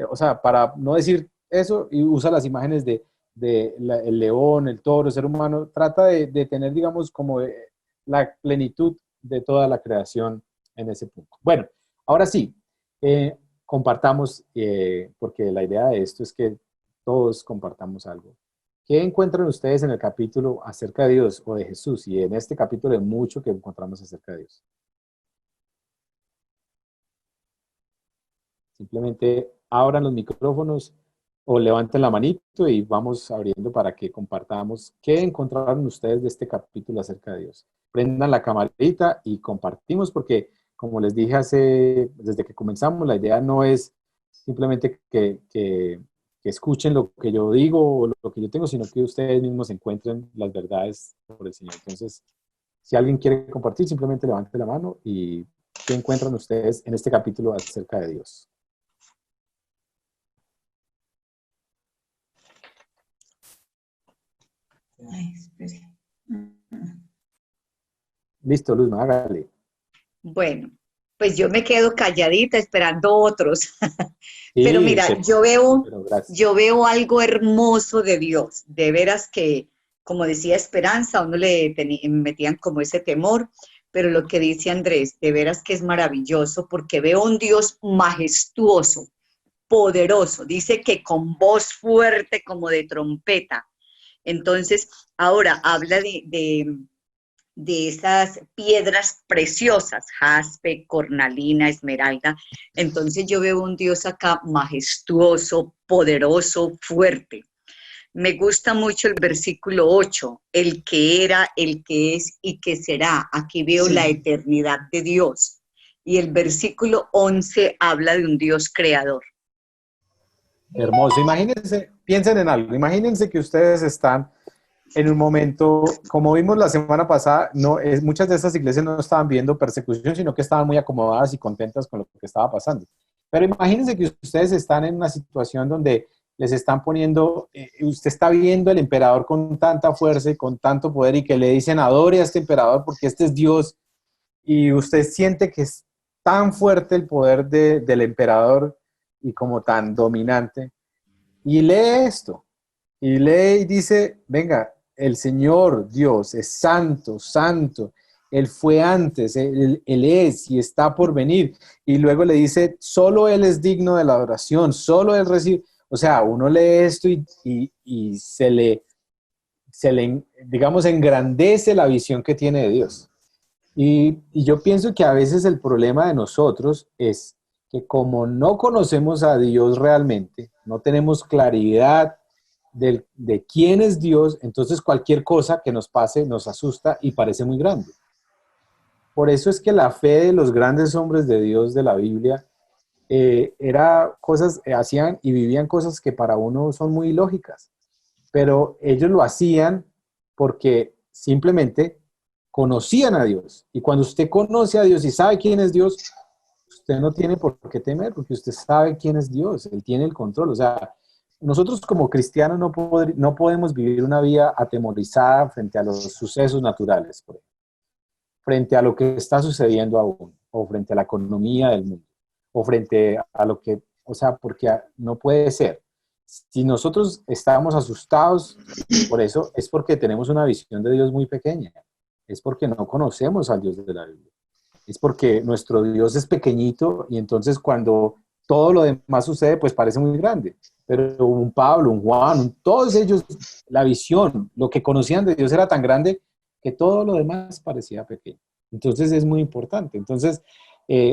o sea, para no decir eso, y usa las imágenes el león, el toro, el ser humano, trata de tener, digamos, como la plenitud de toda la creación en ese punto. Bueno, ahora sí, compartamos, porque la idea de esto es que todos compartamos algo. ¿Qué encuentran ustedes en el capítulo acerca de Dios o de Jesús? Y en este capítulo hay mucho que encontramos acerca de Dios. Simplemente abran los micrófonos o levanten la manito y vamos abriendo para que compartamos qué encontraron ustedes de este capítulo acerca de Dios. Prendan la camarita y compartimos porque, como les dije desde que comenzamos, la idea no es simplemente que escuchen lo que yo digo o lo que yo tengo, sino que ustedes mismos encuentren las verdades por el Señor. Entonces, si alguien quiere compartir, simplemente levante la mano y qué encuentran ustedes en este capítulo acerca de Dios. Ay, espere. Listo, Luzma, hágale. Bueno, pues yo me quedo calladita esperando otros. Pero Sí, mira, pero gracias. yo veo algo hermoso de Dios. De veras que, como decía Esperanza, a uno metían como ese temor, pero lo que dice Andrés, de veras que es maravilloso porque veo un Dios majestuoso, poderoso. Dice que con voz fuerte como de trompeta. Entonces, ahora habla de esas piedras preciosas, jaspe, cornalina, esmeralda. Entonces yo veo un Dios acá majestuoso, poderoso, fuerte. Me gusta mucho el versículo 8, el que era, el que es y que será. Aquí veo la Sí. eternidad de Dios. Y el versículo 11 habla de un Dios creador. Hermoso. Imagínense, piensen en algo. Imagínense que ustedes están en un momento, como vimos la semana pasada, muchas de estas iglesias no estaban viendo persecución, sino que estaban muy acomodadas y contentas con lo que estaba pasando. Pero imagínense que ustedes están en una situación donde les están poniendo, usted está viendo al emperador con tanta fuerza y con tanto poder y que le dicen adore a este emperador porque este es Dios y usted siente que es tan fuerte el poder del emperador y como tan dominante y lee esto y lee y dice, venga, el Señor Dios es santo, santo, Él fue antes, Él es y está por venir. Y luego le dice, solo Él es digno de la adoración, solo Él recibe. O sea, uno lee esto y digamos, engrandece la visión que tiene de Dios. Y yo pienso que a veces el problema de nosotros es que como no conocemos a Dios realmente, no tenemos claridad de quién es Dios, entonces cualquier cosa que nos pase nos asusta y parece muy grande. Por eso es que la fe de los grandes hombres de Dios de la Biblia era cosas, hacían y vivían cosas que para uno son muy ilógicas, pero ellos lo hacían porque simplemente conocían a Dios. Y cuando usted conoce a Dios y sabe quién es Dios, usted no tiene por qué temer, porque usted sabe quién es Dios, Él tiene el control. O sea, nosotros como cristianos no podemos vivir una vida atemorizada frente a los sucesos naturales, por ejemplo, frente a lo que está sucediendo aún, o frente a la economía del mundo, o frente a lo que, o sea, porque no puede ser. Si nosotros estamos asustados por eso, es porque tenemos una visión de Dios muy pequeña, es porque no conocemos al Dios de la Biblia, es porque nuestro Dios es pequeñito y entonces cuando todo lo demás sucede, pues parece muy grande. Pero un Pablo, un Juan, todos ellos, la visión, lo que conocían de Dios era tan grande que todo lo demás parecía pequeño. Entonces es muy importante. Entonces,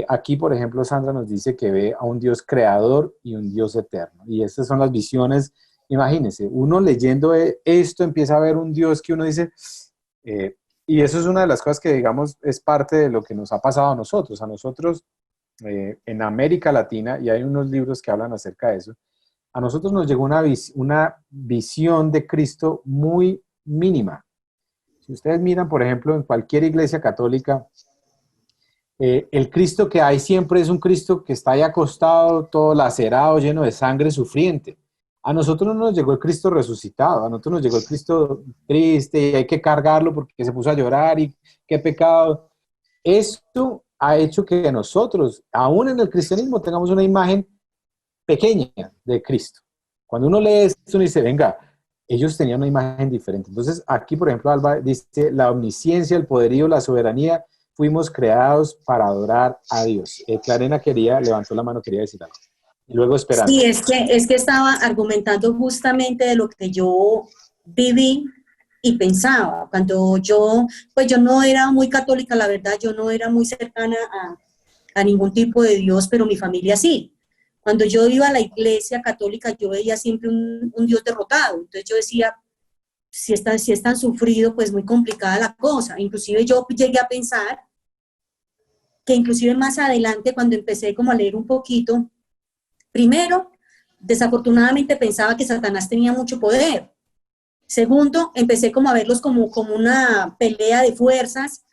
aquí, por ejemplo, Sandra nos dice que ve a un Dios creador y un Dios eterno. Y estas son las visiones. Imagínense, uno leyendo esto empieza a ver un Dios que uno dice, y eso es una de las cosas que, digamos, es parte de lo que nos ha pasado a nosotros. A nosotros, en América Latina, y hay unos libros que hablan acerca de eso, a nosotros nos llegó una visión de Cristo muy mínima. Si ustedes miran, por ejemplo, en cualquier iglesia católica, el Cristo que hay siempre es un Cristo que está ahí acostado, todo lacerado, lleno de sangre, sufriente. A nosotros no nos llegó el Cristo resucitado, a nosotros nos llegó el Cristo triste y hay que cargarlo porque se puso a llorar y qué pecado. Esto ha hecho que nosotros, aún en el cristianismo, tengamos una imagen pequeña de Cristo. Cuando uno lee esto, uno dice, venga, ellos tenían una imagen diferente. Entonces, aquí, por ejemplo, Alba dice, la omnisciencia, el poderío, la soberanía, fuimos creados para adorar a Dios. Clarena levantó la mano, quería decir algo. Y luego Esperanza. Sí, es que estaba argumentando justamente de lo que yo viví y pensaba. Cuando pues yo no era muy católica, la verdad, yo no era muy cercana a ningún tipo de Dios, pero mi familia sí. Cuando yo iba a la iglesia católica, yo veía siempre un Dios derrotado. Entonces yo decía, si es tan sufrido, pues muy complicada la cosa. Inclusive yo llegué a pensar que inclusive más adelante, cuando empecé como a leer un poquito, primero, desafortunadamente pensaba que Satanás tenía mucho poder. Segundo, empecé como a verlos como una pelea de fuerzas,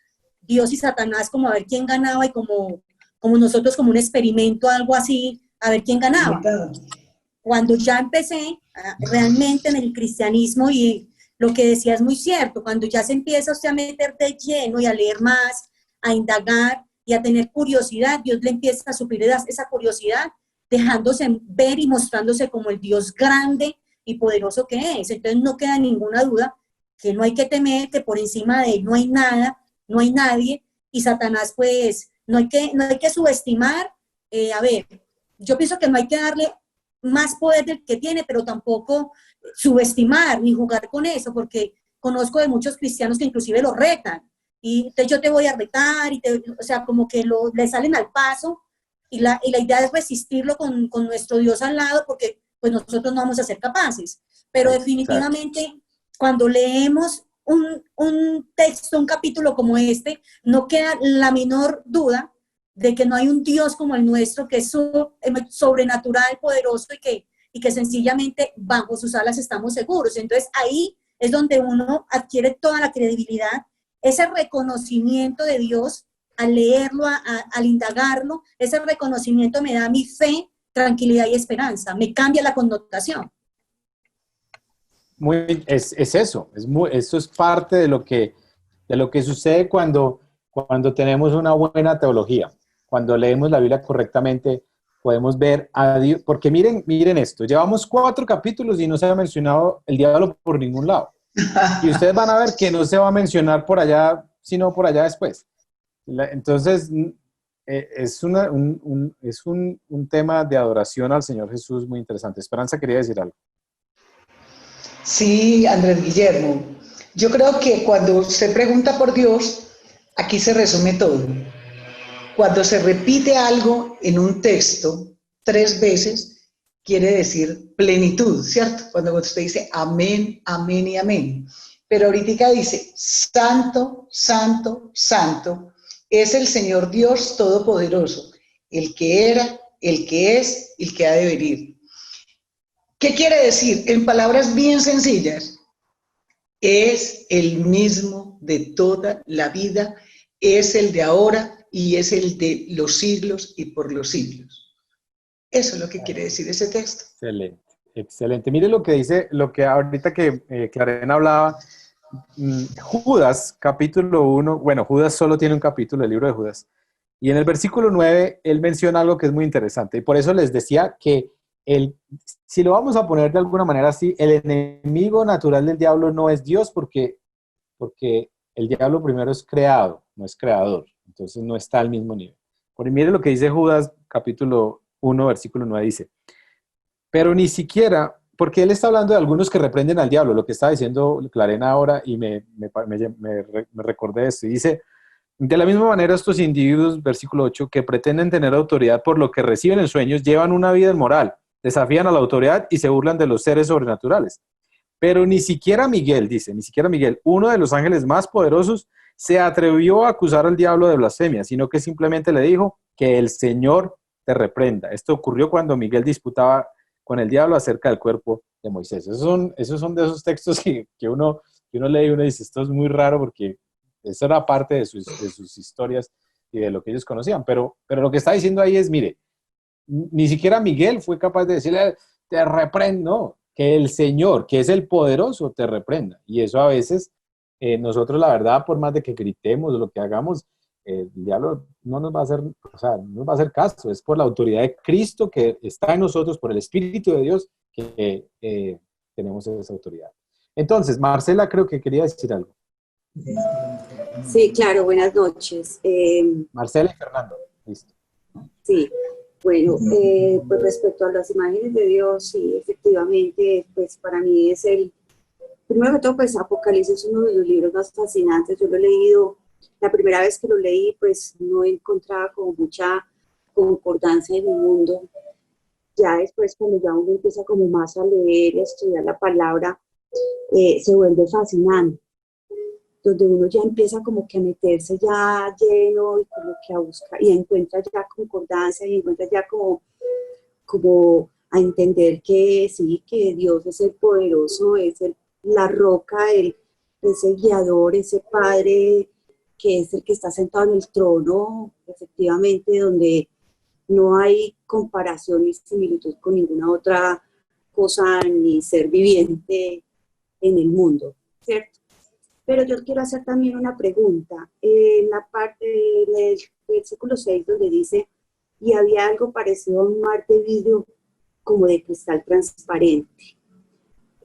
Dios y Satanás, como a ver quién ganaba y como nosotros como un experimento, algo así, a ver quién ganaba. Cuando ya empecé realmente en el cristianismo, y lo que decía es muy cierto, cuando ya se empieza usted a meter de lleno y a leer más, a indagar y a tener curiosidad, Dios le empieza a suplir esa curiosidad, dejándose ver y mostrándose como el Dios grande y poderoso que es. Entonces no queda ninguna duda que no hay que temer, que por encima de él no hay nada, no hay nadie, y Satanás pues no hay que subestimar. A ver, yo pienso que no hay que darle más poder del que tiene, pero tampoco subestimar ni jugar con eso, porque conozco de muchos cristianos que inclusive lo retan, y entonces yo te voy a retar, o sea, como que le salen al paso, y la idea es resistirlo con nuestro Dios al lado, porque pues nosotros no vamos a ser capaces. Pero definitivamente, cuando leemos un texto, un capítulo como este, no queda la menor duda de que no hay un Dios como el nuestro, que es sobrenatural, poderoso, y que sencillamente bajo sus alas estamos seguros. Entonces ahí es donde uno adquiere toda la credibilidad, ese reconocimiento de Dios al leerlo, al indagarlo. Ese reconocimiento me da mi fe, tranquilidad y esperanza, me cambia la connotación. Es eso, eso es parte de lo que sucede cuando tenemos una buena teología. Cuando leemos la Biblia correctamente, podemos ver a Dios, porque miren esto, llevamos 4 capítulos y no se ha mencionado el diablo por ningún lado. Y ustedes van a ver que no se va a mencionar por allá, sino por allá después. Entonces, es un tema de adoración al Señor Jesús muy interesante. Esperanza quería decir algo. Sí, Andrés Guillermo. Yo creo que cuando se pregunta por Dios, aquí se resume todo. Cuando se repite algo en un texto 3 veces, quiere decir plenitud, ¿cierto? Cuando usted dice amén, amén y amén. Pero ahorita dice, santo, santo, santo, es el Señor Dios Todopoderoso, el que era, el que es y el que ha de venir. ¿Qué quiere decir? En palabras bien sencillas, es el mismo de toda la vida, es el de ahora y es el de los siglos y por los siglos. Eso es lo que quiere decir ese texto. Excelente, excelente. Mire lo que dice, lo que ahorita que Clarena hablaba, Judas, capítulo 1, bueno, Judas solo tiene un capítulo, el libro de Judas, y en el versículo 9, él menciona algo que es muy interesante, y por eso les decía que si lo vamos a poner de alguna manera así, el enemigo natural del diablo no es Dios, porque el diablo primero es creado, no es creador, entonces no está al mismo nivel. Por mire lo que dice Judas, capítulo 1, versículo 9, dice, pero ni siquiera, porque él está hablando de algunos que reprenden al diablo, lo que está diciendo Clarena ahora, y me recordé esto, y dice, de la misma manera estos individuos, versículo 8, que pretenden tener autoridad por lo que reciben en sueños, llevan una vida inmoral, desafían a la autoridad y se burlan de los seres sobrenaturales. Pero ni siquiera Miguel, dice, ni siquiera Miguel, uno de los ángeles más poderosos, se atrevió a acusar al diablo de blasfemia, sino que simplemente le dijo que el Señor te reprenda. Esto ocurrió cuando Miguel disputaba con el diablo acerca del cuerpo de Moisés. Esos son de esos textos que uno lee y uno dice, esto es muy raro porque eso era parte de sus historias y de lo que ellos conocían. Pero lo que está diciendo ahí es, mire, ni siquiera Miguel fue capaz de decirle, te reprendo, no, que el Señor, que es el poderoso, te reprenda. Y eso a veces, nosotros la verdad, por más de que gritemos o lo que hagamos, el diablo no nos va a hacer, o sea, no nos va a hacer caso. Es por la autoridad de Cristo que está en nosotros, por el Espíritu de Dios, que tenemos esa autoridad. Entonces, Marcela creo que quería decir algo. Sí, claro, buenas noches. Marcela y Fernando, listo. Sí, bueno, pues respecto a las imágenes de Dios, sí, efectivamente, pues para mí es primero que todo, pues Apocalipsis es uno de los libros más fascinantes. Yo lo he leído, la primera vez que lo leí, pues no encontraba como mucha concordancia en mi mundo. Ya después, cuando ya uno empieza como más a leer y a estudiar la palabra, se vuelve fascinante, donde uno ya empieza como que a meterse ya lleno y como que a buscar, y encuentra ya concordancia y encuentra ya como a entender que sí, que Dios es el poderoso, es la roca, ese guiador, ese Padre que es el que está sentado en el trono, efectivamente, donde no hay comparación ni similitud con ninguna otra cosa ni ser viviente en el mundo, ¿cierto? Pero yo quiero hacer también una pregunta. En la parte del versículo 6, donde dice, y había algo parecido a un mar de vidrio como de cristal transparente.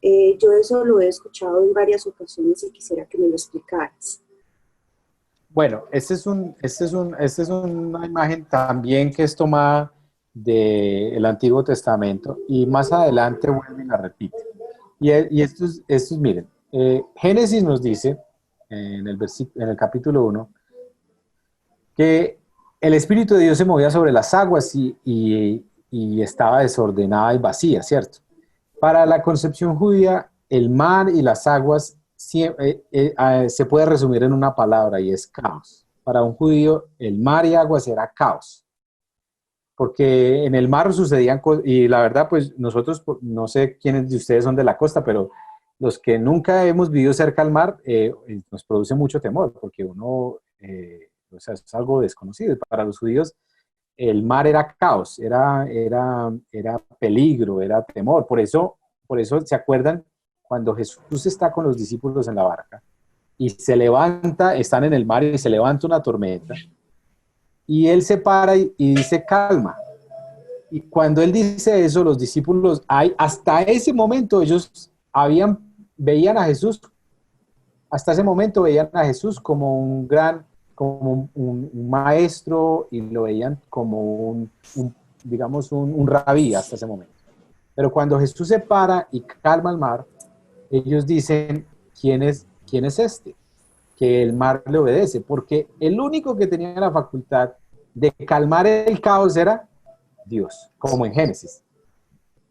Yo eso lo he escuchado en varias ocasiones y quisiera que me lo explicaras. Bueno, esta es una imagen también que es tomada del Antiguo Testamento y más adelante vuelve y la repite. Y estos miren, Génesis nos dice en el capítulo 1 que el Espíritu de Dios se movía sobre las aguas y estaba desordenada y vacía, ¿cierto? Para la concepción judía, el mar y las aguas se puede resumir en una palabra y es caos. Para un judío, el mar y aguas era caos. Porque en el mar sucedían cosas, y la verdad, pues nosotros, no sé quiénes de ustedes son de la costa, pero los que nunca hemos vivido cerca al mar, nos produce mucho temor, porque o sea, es algo desconocido. Para los judíos, el mar era caos, era peligro, era temor. Por eso, ¿se acuerdan? Cuando Jesús está con los discípulos en la barca y se levanta, están en el mar y se levanta una tormenta y él se para y dice calma. Y cuando él dice eso, los discípulos, hasta ese momento ellos veían a Jesús, hasta ese momento veían a Jesús como un maestro y lo veían como digamos, un rabí hasta ese momento. Pero cuando Jesús se para y calma el mar, ellos dicen, ¿quién es este? Que el mar le obedece, porque el único que tenía la facultad de calmar el caos era Dios, como en Génesis.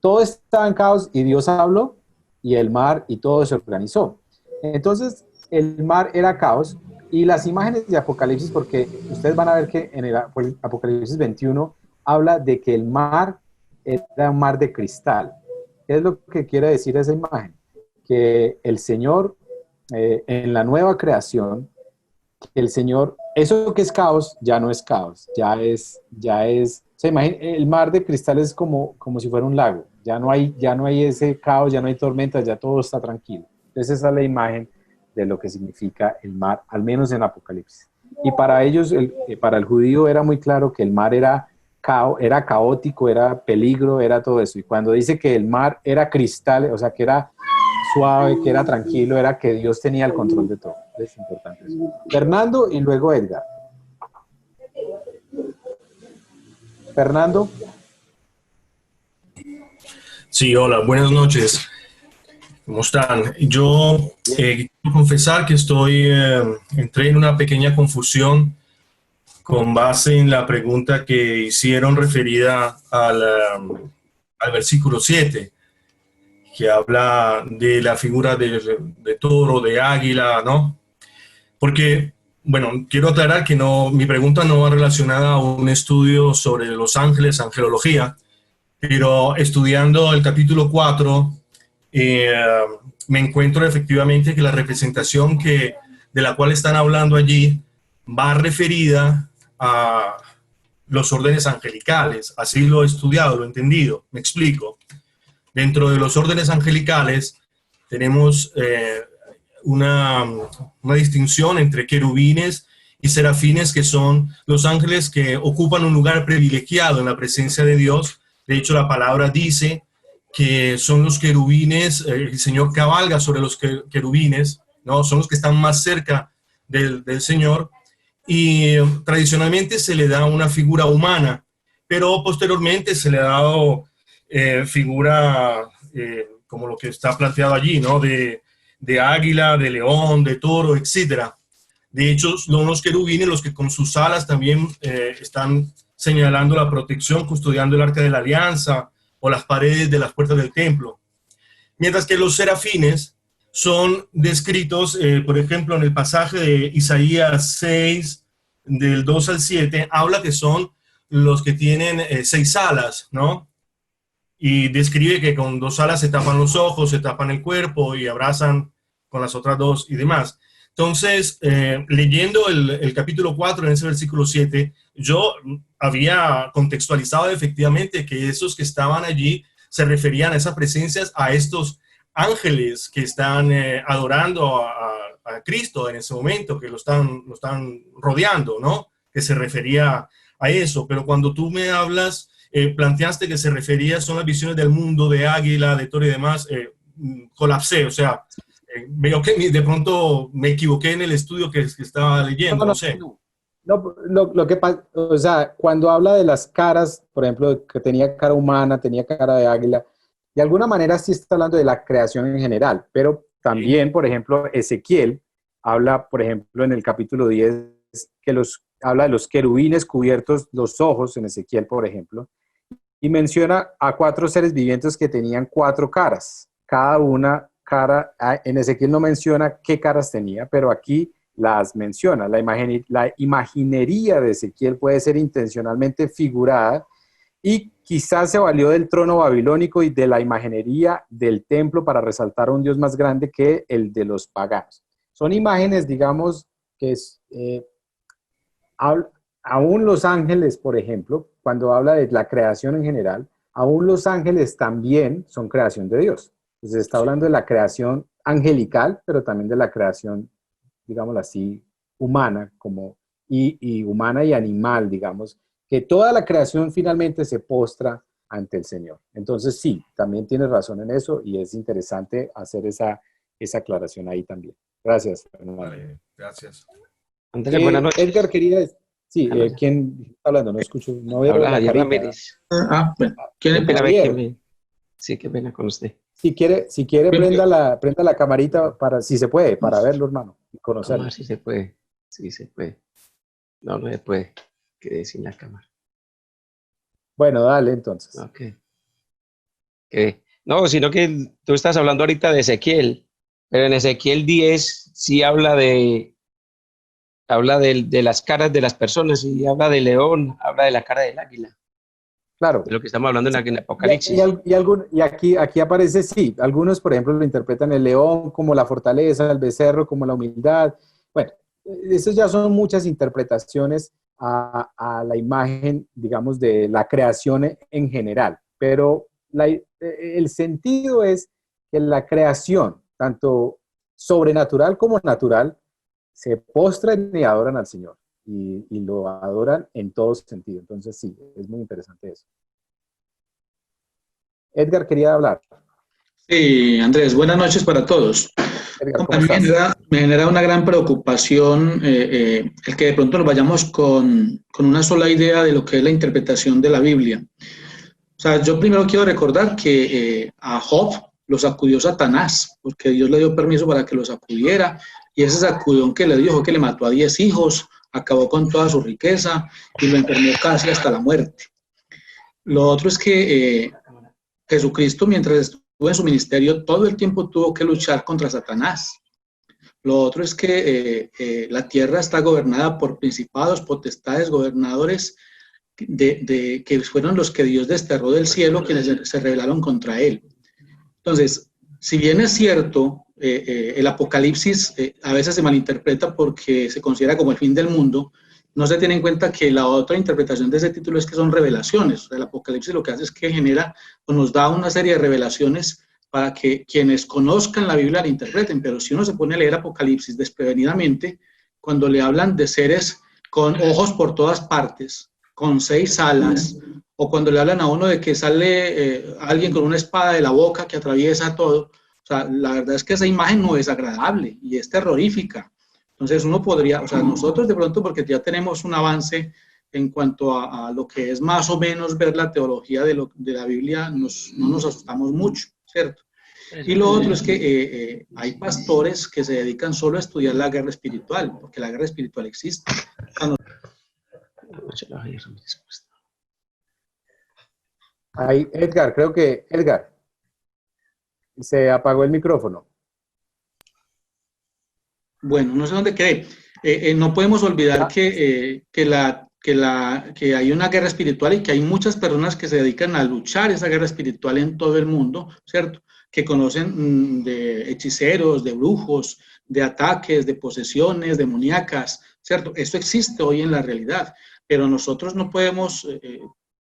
Todo estaba en caos y Dios habló y el mar y todo se organizó. Entonces, el mar era caos y las imágenes de Apocalipsis, porque ustedes van a ver que en el Apocalipsis 21 habla de que el mar era un mar de cristal. ¿Qué es lo que quiere decir esa imagen? Que el Señor en la nueva creación, el Señor, eso que es caos, ya no es caos, se imagina, el mar de cristal es como si fuera un lago, ya no hay ese caos, ya no hay tormentas, ya todo está tranquilo. Entonces esa es la imagen de lo que significa el mar, al menos en Apocalipsis. Y para ellos, para el judío era muy claro que el mar era caótico, era peligro, era todo eso. Y cuando dice que el mar era cristal, o sea, que era suave, que era tranquilo, era que Dios tenía el control de todo. Es importante eso. Fernando y luego Edgar. Fernando. Sí, hola, buenas noches. ¿Cómo están? Yo quiero confesar que entré en una pequeña confusión con base en la pregunta que hicieron referida al versículo 7, que habla de la figura de toro, de águila, ¿no? Porque, bueno, quiero aclarar que mi pregunta no va relacionada a un estudio sobre los ángeles, angelología, pero estudiando el capítulo 4, me encuentro efectivamente que la representación de la cual están hablando allí va referida a los órdenes angelicales. Así lo he estudiado, lo he entendido. Me explico. Dentro de los órdenes angelicales tenemos una distinción entre querubines y serafines, que son los ángeles que ocupan un lugar privilegiado en la presencia de Dios. De hecho, la palabra dice que son los querubines, el Señor cabalga sobre los querubines, ¿no? Son los que están más cerca del Señor, y tradicionalmente se le da una figura humana, pero posteriormente se le ha dado figura como lo que está planteado allí, ¿no? De águila, de león, de toro, etcétera. De hecho, son los querubines los que con sus alas también están señalando la protección, custodiando el arca de la alianza o las paredes de las puertas del templo. Mientras que los serafines son descritos, por ejemplo, en el pasaje de Isaías 6, del 2 al 7, habla que son los que tienen 6 alas, ¿no? Y describe que con 2 alas se tapan los ojos, se tapan el cuerpo y abrazan con las otras 2 y demás. Entonces, leyendo el capítulo 4 en ese versículo 7, yo había contextualizado efectivamente que esos que estaban allí se referían a esas presencias, a estos ángeles que están adorando a Cristo en ese momento, que lo están rodeando, ¿no? Que se refería a eso. Pero cuando tú me hablas, planteaste que se refería, son las visiones del mundo, de águila, de toro y demás, colapsé, o sea, veo que de pronto me equivoqué en el estudio que estaba leyendo, no sé. No, lo que pasa, o sea, cuando habla de las caras, por ejemplo, que tenía cara humana, tenía cara de águila, de alguna manera sí está hablando de la creación en general, pero también, por ejemplo, Ezequiel habla, por ejemplo, en el capítulo 10, que habla de los querubines cubiertos los ojos, en Ezequiel, por ejemplo, y menciona a 4 seres vivientes que tenían 4 caras, cada una cara. En Ezequiel no menciona qué caras tenía, pero aquí las menciona. La imaginería de Ezequiel puede ser intencionalmente figurada, y quizás se valió del trono babilónico y de la imaginería del templo para resaltar a un Dios más grande que el de los paganos. Son imágenes, digamos, que aún los ángeles, por ejemplo, cuando habla de la creación en general, aún los ángeles también son creación de Dios. Entonces está hablando de la creación angelical, pero también de la creación, digámoslo así, humana, y humana y animal, digamos, que toda la creación finalmente se postra ante el Señor. Entonces sí, también tienes razón en eso, y es interesante hacer esa aclaración ahí también. Gracias. Vale, gracias. Andrés, buenas noches. Edgar, quería... Sí, ¿quién está hablando? No escucho, no veo Habla la Javier carita. Ramírez. Bueno, Qué pena Javier. Sí, qué pena con usted. Si quiere prenda la camarita, si se puede, para verlo, hermano, y conocerlo. Sí se puede, sí se puede. No se puede, quedé sin la cámara. Bueno, dale entonces. Ok. No, sino que tú estás hablando ahorita de Ezequiel, pero en Ezequiel 10 sí habla de las caras de las personas, y habla del león, habla de la cara del águila. claro. de lo que estamos hablando en Y, Apocalipsis. y aquí aparece, sí, algunos, por ejemplo, lo interpretan el león como la fortaleza, el becerro como la humildad. Bueno, esas ya son muchas interpretaciones a la imagen, digamos, de la creación en general, pero el sentido es que la creación, tanto sobrenatural como natural, se postran y adoran al Señor y lo adoran en todo sentido. Entonces, sí, es muy interesante eso. Edgar quería hablar. Sí, Andrés, buenas noches para todos. Edgar, A ¿cómo mí estás? me genera una gran preocupación el que de pronto nos vayamos con una sola idea de lo que es la interpretación de la Biblia. O sea, yo primero quiero recordar que a Job lo sacudió Satanás, porque Dios le dio permiso para que lo sacudiera, y ese sacudón que le dio fue que le mató a 10 hijos, acabó con toda su riqueza y lo enfermó casi hasta la muerte. Lo otro es que Jesucristo, mientras estuvo en su ministerio, todo el tiempo tuvo que luchar contra Satanás. Lo otro es que la tierra está gobernada por principados, potestades, gobernadores que fueron los que Dios desterró del cielo, quienes se rebelaron contra él. Entonces, si bien es cierto, el Apocalipsis a veces se malinterpreta porque se considera como el fin del mundo, no se tiene en cuenta que la otra interpretación de ese título es que son revelaciones. O sea, el Apocalipsis lo que hace es que genera o nos da una serie de revelaciones para que quienes conozcan la Biblia la interpreten, pero si uno se pone a leer Apocalipsis desprevenidamente, cuando le hablan de seres con ojos por todas partes, con 6 alas, o cuando le hablan a uno de que sale alguien con una espada de la boca que atraviesa todo, o sea, la verdad es que esa imagen no es agradable y es terrorífica. Entonces uno podría, o sea, nosotros de pronto, porque ya tenemos un avance en cuanto a lo que es más o menos ver la teología de la Biblia, no nos asustamos mucho, ¿cierto? Y lo otro es que hay pastores que se dedican solo a estudiar la guerra espiritual, porque la guerra espiritual existe. Ahí, Edgar, creo que, Edgar, se apagó el micrófono. Bueno, no sé dónde quedé. No podemos olvidar que hay una guerra espiritual y que hay muchas personas que se dedican a luchar esa guerra espiritual en todo el mundo, ¿cierto? Que conocen de hechiceros, de brujos, de ataques, de posesiones demoníacas, ¿cierto? Eso existe hoy en la realidad, pero nosotros no podemos,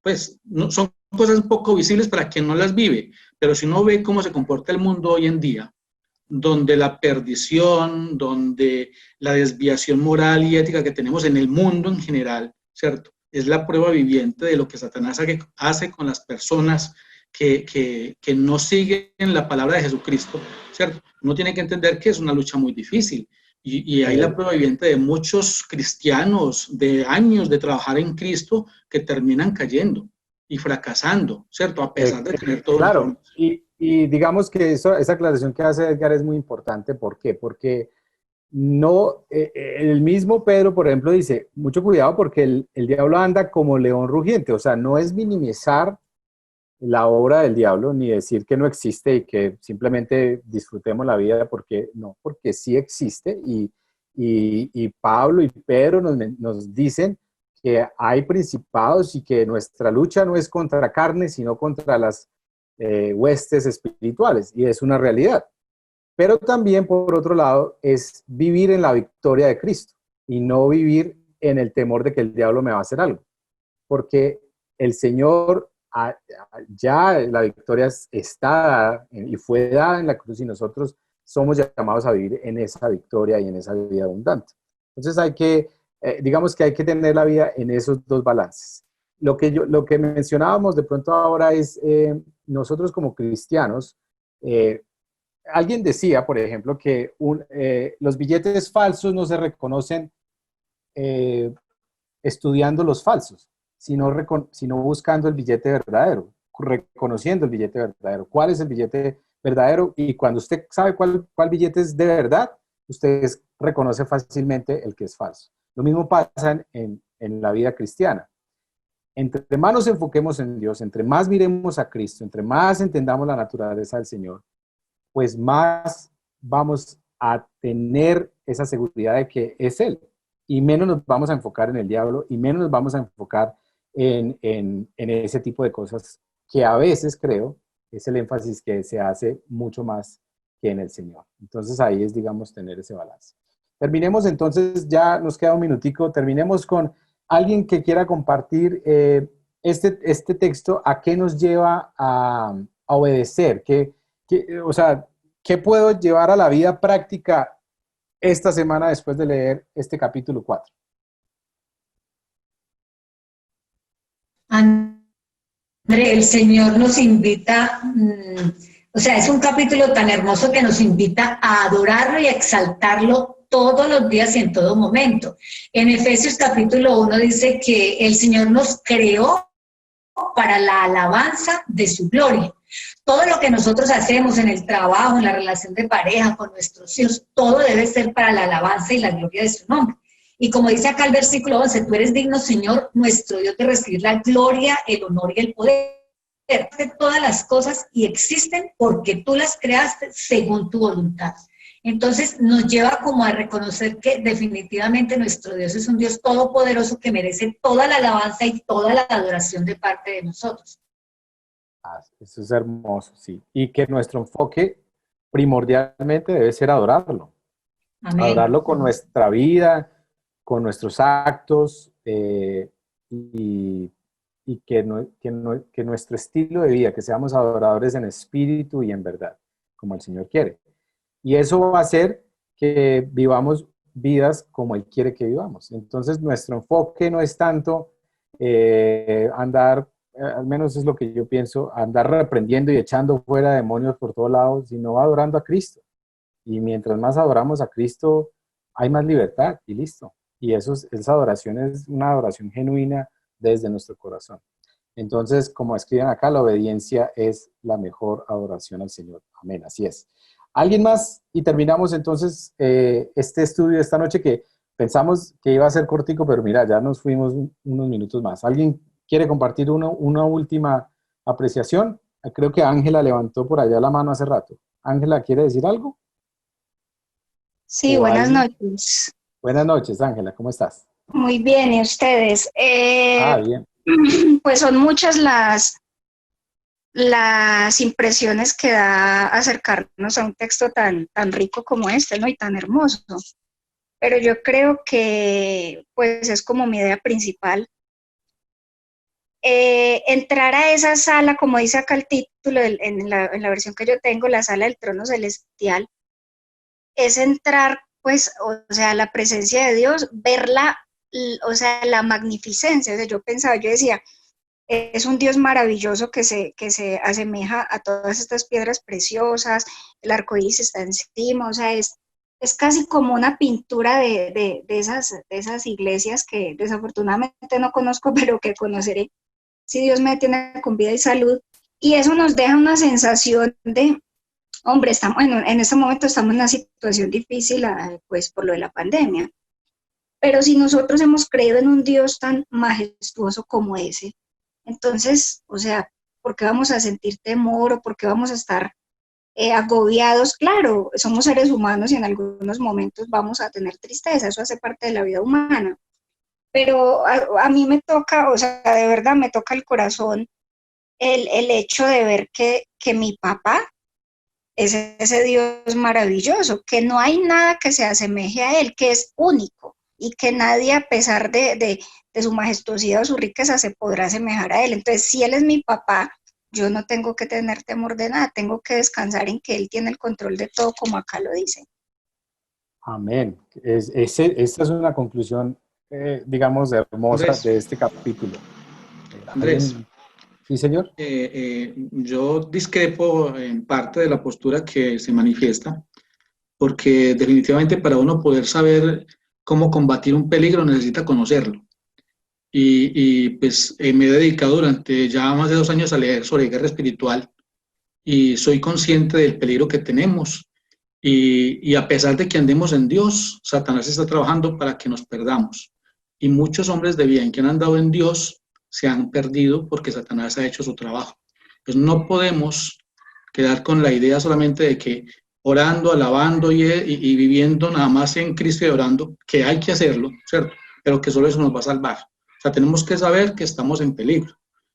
pues, no, son cosas un poco visibles para quien no las vive, pero si uno ve cómo se comporta el mundo hoy en día, donde la perdición, donde la desviación moral y ética que tenemos en el mundo en general, ¿cierto? Es la prueba viviente de lo que Satanás hace con las personas que no siguen la palabra de Jesucristo, ¿cierto? Uno tiene que entender que es una lucha muy difícil y hay la prueba viviente de muchos cristianos de años de trabajar en Cristo que terminan cayendo y fracasando, ¿cierto? A pesar de tener todo. Claro, y digamos que esa aclaración que hace Edgar es muy importante. ¿Por qué? Porque no, el mismo Pedro, por ejemplo, dice, mucho cuidado porque el diablo anda como león rugiente. O sea, no es minimizar la obra del diablo ni decir que no existe y que simplemente disfrutemos la vida porque no, porque sí existe y Pablo y Pedro nos dicen que hay principados y que nuestra lucha no es contra carne, sino contra las huestes espirituales, y es una realidad. Pero también, por otro lado, es vivir en la victoria de Cristo y no vivir en el temor de que el diablo me va a hacer algo, porque el Señor ya la victoria está dada y fue dada en la cruz y nosotros somos llamados a vivir en esa victoria y en esa vida abundante. Entonces hay que, digamos que hay que tener la vida en esos dos balances. Lo que mencionábamos de pronto ahora es, nosotros como cristianos, alguien decía, por ejemplo, que los billetes falsos no se reconocen estudiando los falsos, sino buscando el billete verdadero, reconociendo el billete verdadero. ¿Cuál es el billete verdadero? Y cuando usted sabe cuál billete es de verdad, usted reconoce fácilmente el que es falso. Lo mismo pasa en la vida cristiana. Entre más nos enfoquemos en Dios, entre más miremos a Cristo, entre más entendamos la naturaleza del Señor, pues más vamos a tener esa seguridad de que es Él. Y menos nos vamos a enfocar en el diablo y menos nos vamos a enfocar en ese tipo de cosas que a veces creo es el énfasis que se hace mucho más que en el Señor. Entonces ahí es, digamos, tener ese balance. Terminemos entonces, ya nos queda un minutico, terminemos con alguien que quiera compartir este texto, ¿a qué nos lleva a obedecer? O sea, ¿qué puedo llevar a la vida práctica esta semana después de leer este capítulo 4? André, el Señor nos invita, o sea, es un capítulo tan hermoso que nos invita a adorarlo y a exaltarlo todos los días y en todo momento. En Efesios capítulo 1 dice que el Señor nos creó para la alabanza de su gloria. Todo lo que nosotros hacemos en el trabajo, en la relación de pareja, con nuestros hijos, todo debe ser para la alabanza y la gloria de su nombre. Y como dice acá el versículo 11, tú eres digno, Señor, nuestro Dios, de recibir la gloria, el honor y el poder. De todas las cosas y existen porque tú las creaste según tu voluntad. Entonces nos lleva como a reconocer que definitivamente nuestro Dios es un Dios todopoderoso que merece toda la alabanza y toda la adoración de parte de nosotros. Eso es hermoso, sí. Y que nuestro enfoque primordialmente debe ser adorarlo. Amén. Adorarlo con nuestra vida, con nuestros actos y que nuestro estilo de vida, que seamos adoradores en espíritu y en verdad, como el Señor quiere. Y eso va a hacer que vivamos vidas como Él quiere que vivamos. Entonces, nuestro enfoque no es tanto andar, al menos es lo que yo pienso, andar reprendiendo y echando fuera demonios por todos lados, sino adorando a Cristo. Y mientras más adoramos a Cristo, hay más libertad y listo. Y esa adoración es una adoración genuina desde nuestro corazón. Entonces, como escriben acá, la obediencia es la mejor adoración al Señor. Amén, así es. ¿Alguien más? Y terminamos entonces este estudio de esta noche que pensamos que iba a ser cortico, pero mira, ya nos fuimos unos minutos más. ¿Alguien quiere compartir una última apreciación? Creo que Ángela levantó por allá la mano hace rato. Ángela, ¿quiere decir algo? Sí, buenas noches. Buenas noches, Ángela, ¿cómo estás? Muy bien, ¿y ustedes? Bien. Pues son muchas las impresiones que da acercarnos a un texto tan rico como este, ¿no? Y tan hermoso. Pero yo creo que, pues, es como mi idea principal. Entrar a esa sala, como dice acá el título, en la versión que yo tengo, la sala del trono celestial, es entrar, pues, o sea, a la presencia de Dios, verla, o sea, la magnificencia. O sea, yo decía, es un Dios maravilloso que se asemeja a todas estas piedras preciosas, el arco iris está encima, o sea, es casi como una pintura de esas iglesias que desafortunadamente no conozco, pero que conoceré si Dios me tiene con vida y salud. Y eso nos deja una sensación de, hombre, en este momento estamos en una situación difícil, pues por lo de la pandemia, pero si nosotros hemos creído en un Dios tan majestuoso como ese, entonces, o sea, ¿por qué vamos a sentir temor o por qué vamos a estar agobiados? Claro, somos seres humanos y en algunos momentos vamos a tener tristeza, eso hace parte de la vida humana, pero a mí me toca, o sea, de verdad me toca el corazón el hecho de ver que mi papá es ese Dios maravilloso, que no hay nada que se asemeje a Él, que es único y que nadie, a pesar de su majestuosidad o su riqueza, se podrá asemejar a Él. Entonces, si Él es mi papá, yo no tengo que tener temor de nada, tengo que descansar en que Él tiene el control de todo, como acá lo dice. Amén. Esta es una conclusión, digamos, hermosa Andrés. de este capítulo. Andrés. Sí, señor. Yo discrepo en parte de la postura que se manifiesta, porque definitivamente para uno poder saber cómo combatir un peligro necesita conocerlo. Y pues me he dedicado durante ya más de 2 años a leer sobre guerra espiritual y soy consciente del peligro que tenemos. Y a pesar de que andemos en Dios, Satanás está trabajando para que nos perdamos. Y muchos hombres de bien que han andado en Dios se han perdido porque Satanás ha hecho su trabajo. Pues no podemos quedar con la idea solamente de que orando, alabando y viviendo nada más en Cristo y orando, que hay que hacerlo, ¿cierto? Pero que solo eso nos va a salvar. O sea, tenemos que saber que estamos en peligro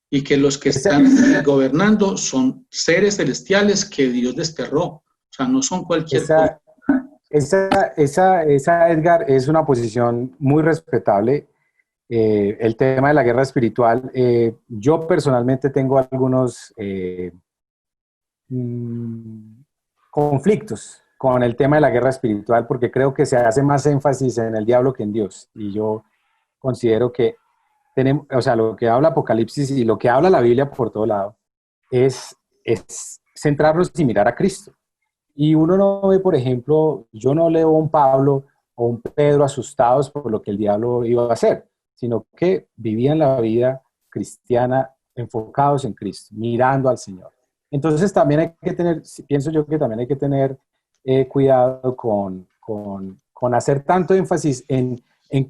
y que los que están gobernando son seres celestiales que Dios desterró. O sea, no son cualquier cosa. Esa, Edgar, es una posición muy respetable. El tema de la guerra espiritual, yo personalmente tengo algunos conflictos con el tema de la guerra espiritual porque creo que se hace más énfasis en el diablo que en Dios. Y yo considero que tenemos, o sea, lo que habla Apocalipsis y lo que habla la Biblia por todo lado es centrarnos y mirar a Cristo. Y uno no ve, por ejemplo, yo no leo a un Pablo o un Pedro asustados por lo que el diablo iba a hacer, sino que vivían la vida cristiana enfocados en Cristo, mirando al Señor. Entonces también hay que tener, pienso yo que también hay que tener cuidado con hacer tanto énfasis en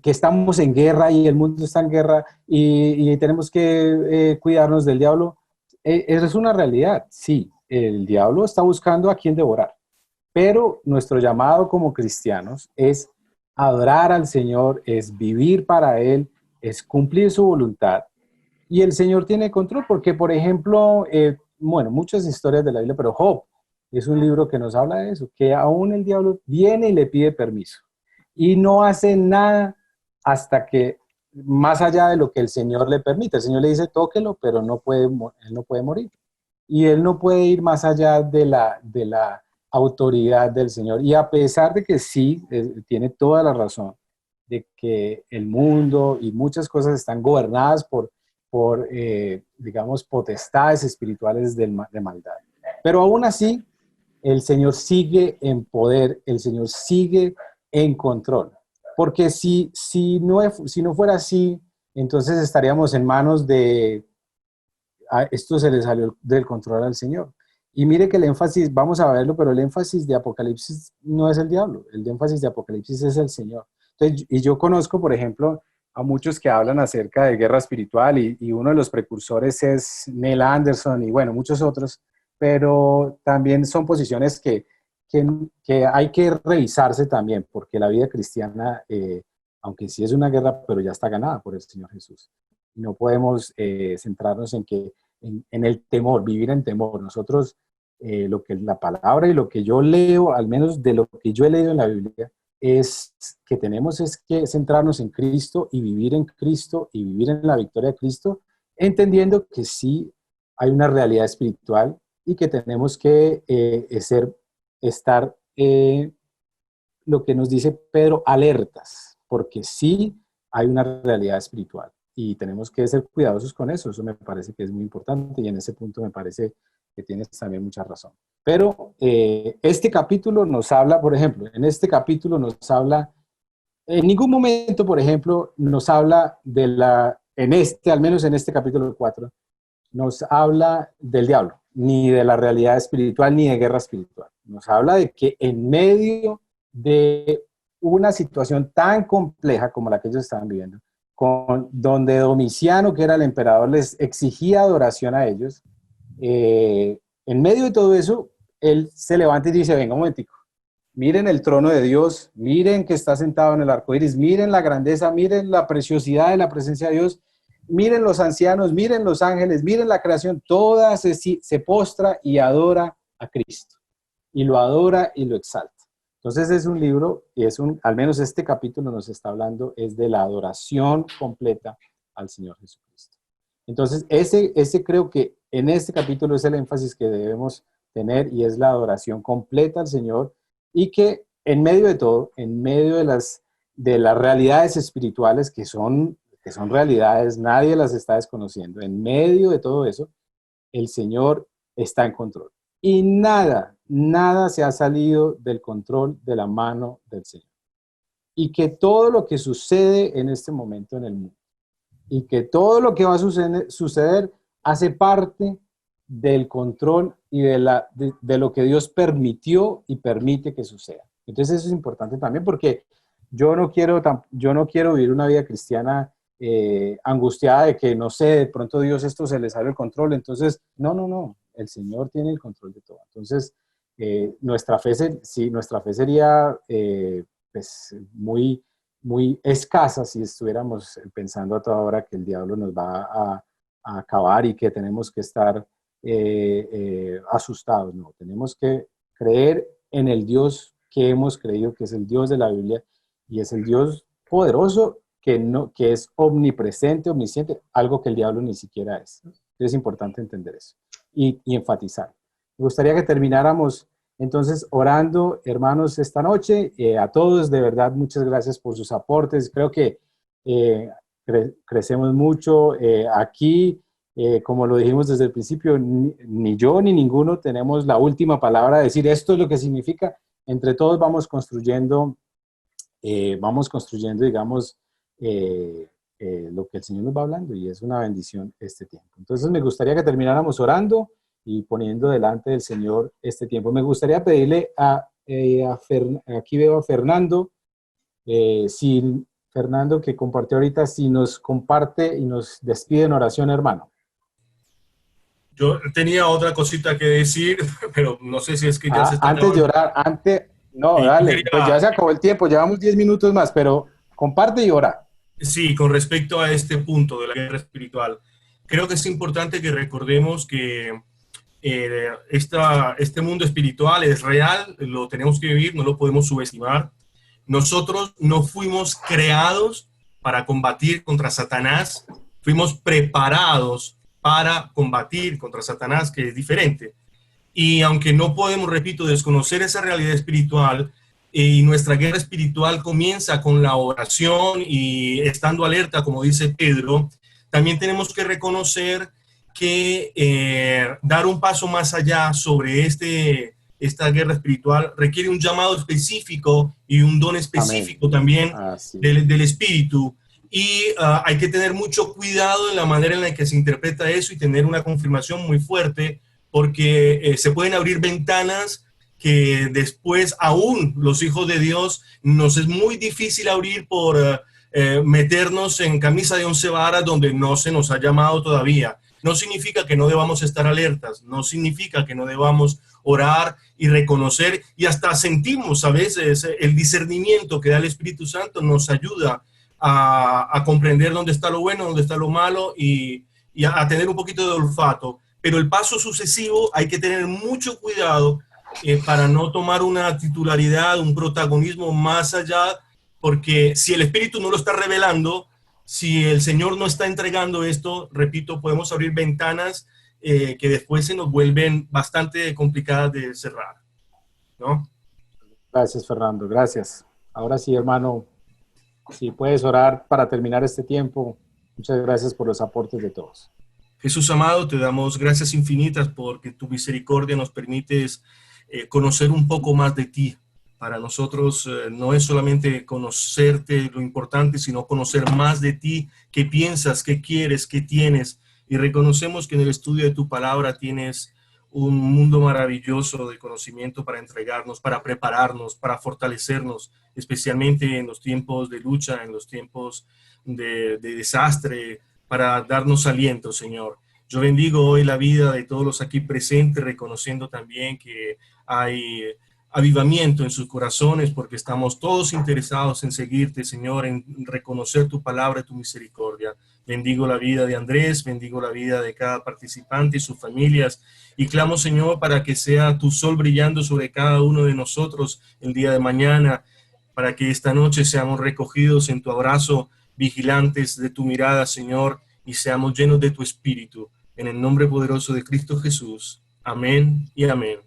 que estamos en guerra y el mundo está en guerra y tenemos que cuidarnos del diablo. Eso es una realidad, sí, el diablo está buscando a quién devorar, pero nuestro llamado como cristianos es adorar al Señor, es vivir para Él, es cumplir su voluntad. Y el Señor tiene control, porque, por ejemplo, bueno, muchas historias de la Biblia, pero Job es un libro que nos habla de eso, que aún el diablo viene y le pide permiso. Y no hace nada hasta que, más allá de lo que el Señor le permite. El Señor le dice, tóquelo, pero él no puede morir. Y él no puede ir más allá de la autoridad del Señor. Y a pesar de que sí, tiene toda la razón, de que el mundo y muchas cosas están gobernadas por digamos, potestades espirituales de maldad. Pero aún así, el Señor sigue en poder, el Señor sigue en control. Porque si no fuera así, entonces estaríamos en manos de... esto se le salió del control al Señor. Y mire que el énfasis, vamos a verlo, pero el énfasis de Apocalipsis no es el diablo, el énfasis de Apocalipsis es el Señor. Entonces, y yo conozco, por ejemplo, a muchos que hablan acerca de guerra espiritual y uno de los precursores es Neil Anderson y bueno, muchos otros, pero también son posiciones que hay que revisarse también, porque la vida cristiana, aunque sí es una guerra, pero ya está ganada por el Señor Jesús. No podemos centrarnos en el temor, vivir en temor. Nosotros, lo que la palabra y lo que yo leo, al menos de lo que yo he leído en la Biblia, es que tenemos que centrarnos en Cristo y vivir en Cristo y vivir en la victoria de Cristo, entendiendo que sí hay una realidad espiritual y que tenemos que estar, lo que nos dice Pedro, alertas, porque sí hay una realidad espiritual y tenemos que ser cuidadosos con eso. Eso me parece que es muy importante y en ese punto me parece que tienes también mucha razón. Pero este capítulo nos habla, por ejemplo, en este capítulo nos habla, en ningún momento, por ejemplo, nos habla al menos en este capítulo 4, nos habla del diablo, ni de la realidad espiritual, ni de guerra espiritual. Nos habla de que en medio de una situación tan compleja como la que ellos estaban viviendo, donde Domiciano, que era el emperador, les exigía adoración a ellos, en medio de todo eso, él se levanta y dice, venga un momentico, miren el trono de Dios, miren que está sentado en el arco iris, miren la grandeza, miren la preciosidad de la presencia de Dios, miren los ancianos, miren los ángeles, miren la creación, toda se postra y adora a Cristo, y lo adora y lo exalta. Entonces es un libro, y al menos este capítulo nos está hablando, es de la adoración completa al Señor Jesucristo. Entonces ese creo que en este capítulo es el énfasis que debemos tener y es la adoración completa al Señor y que en medio de todo, en medio de las realidades espirituales que son realidades, nadie las está desconociendo, en medio de todo eso, el Señor está en control. Y nada se ha salido del control de la mano del Señor. Y que todo lo que sucede en este momento en el mundo, y que todo lo que va a suceder hace parte del control y de lo que Dios permitió y permite que suceda. Entonces eso es importante también porque yo no quiero vivir una vida cristiana angustiada de que, no sé, de pronto Dios esto se le sale el control. Entonces, no, el Señor tiene el control de todo. Entonces, nuestra fe sería pues, muy muy escasa si estuviéramos pensando a toda hora que el diablo nos va a acabar y que tenemos que estar asustados. No, tenemos que creer en el Dios que hemos creído, que es el Dios de la Biblia, y es el Dios poderoso que es omnipresente, omnisciente, algo que el diablo ni siquiera es. Es importante entender eso y enfatizar. Me gustaría que termináramos entonces orando, hermanos, esta noche. A todos, de verdad, muchas gracias por sus aportes. Creo que crecemos mucho aquí. Como lo dijimos desde el principio, ni yo ni ninguno tenemos la última palabra de decir esto es lo que significa. Entre todos vamos construyendo, digamos, lo que el Señor nos va hablando, y es una bendición este tiempo. Entonces me gustaría que termináramos orando y poniendo delante del Señor este tiempo. Me gustaría pedirle aquí veo a Fernando, Fernando que compartió ahorita, si nos comparte y nos despide en oración, hermano. Yo tenía otra cosita que decir, pero no sé si es que ya se está antes de orar, no, dale, pues ya se acabó el tiempo, llevamos 10 minutos más, pero comparte y ora. Sí, con respecto a este punto de la guerra espiritual, creo que es importante que recordemos que este mundo espiritual es real, lo tenemos que vivir, no lo podemos subestimar. Nosotros no fuimos creados para combatir contra Satanás, fuimos preparados para combatir contra Satanás, que es diferente. Y aunque no podemos, repito, desconocer esa realidad espiritual, y nuestra guerra espiritual comienza con la oración y estando alerta, como dice Pedro, también tenemos que reconocer que dar un paso más allá sobre esta guerra espiritual requiere un llamado específico y un don específico Amén. También del Espíritu. Y hay que tener mucho cuidado en la manera en la que se interpreta eso y tener una confirmación muy fuerte, porque se pueden abrir ventanas que después aún los hijos de Dios nos es muy difícil abrir por meternos en camisa de 11 varas donde no se nos ha llamado todavía. No significa que no debamos estar alertas, no significa que no debamos orar y reconocer, y hasta sentimos a veces el discernimiento que da el Espíritu Santo nos ayuda a comprender dónde está lo bueno, dónde está lo malo y a tener un poquito de olfato. Pero el paso sucesivo hay que tener mucho cuidado para no tomar una titularidad, un protagonismo más allá, porque si el Espíritu no lo está revelando, si el Señor no está entregando esto, repito, podemos abrir ventanas que después se nos vuelven bastante complicadas de cerrar, ¿no? Gracias, Fernando, gracias. Ahora sí, hermano, si puedes orar para terminar este tiempo. Muchas gracias por los aportes de todos. Jesús amado, te damos gracias infinitas porque tu misericordia nos permites conocer un poco más de ti. Para nosotros no es solamente conocerte lo importante, sino conocer más de ti, qué piensas, qué quieres, qué tienes. Y reconocemos que en el estudio de tu palabra tienes un mundo maravilloso de conocimiento para entregarnos, para prepararnos, para fortalecernos, especialmente en los tiempos de lucha, en los tiempos de desastre, para darnos aliento, Señor. Yo bendigo hoy la vida de todos los aquí presentes, reconociendo también que hay avivamiento en sus corazones, porque estamos todos interesados en seguirte, Señor, en reconocer tu palabra y tu misericordia. Bendigo la vida de Andrés, bendigo la vida de cada participante y sus familias, y clamo, Señor, para que sea tu sol brillando sobre cada uno de nosotros el día de mañana, para que esta noche seamos recogidos en tu abrazo, vigilantes de tu mirada, Señor, y seamos llenos de tu espíritu. En el nombre poderoso de Cristo Jesús. Amén y amén.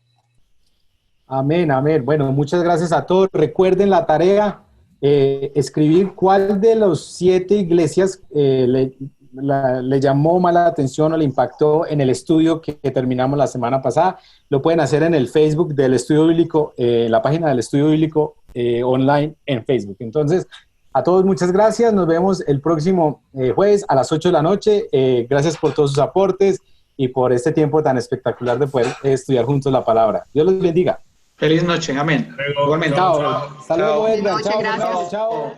Amén, amén. Bueno, muchas gracias a todos. Recuerden la tarea, escribir cuál de los 7 iglesias le llamó más la atención o le impactó en el estudio que terminamos la semana pasada. Lo pueden hacer en el Facebook del Estudio Bíblico, la página del Estudio Bíblico online en Facebook. Entonces, a todos muchas gracias. Nos vemos el próximo jueves a las 8 de la noche. Gracias por todos sus aportes y por este tiempo tan espectacular de poder estudiar juntos la palabra. Dios los bendiga. Feliz noche, amén. Igualmente. Hasta luego, Edgar. Noche, Chao, gracias. chao.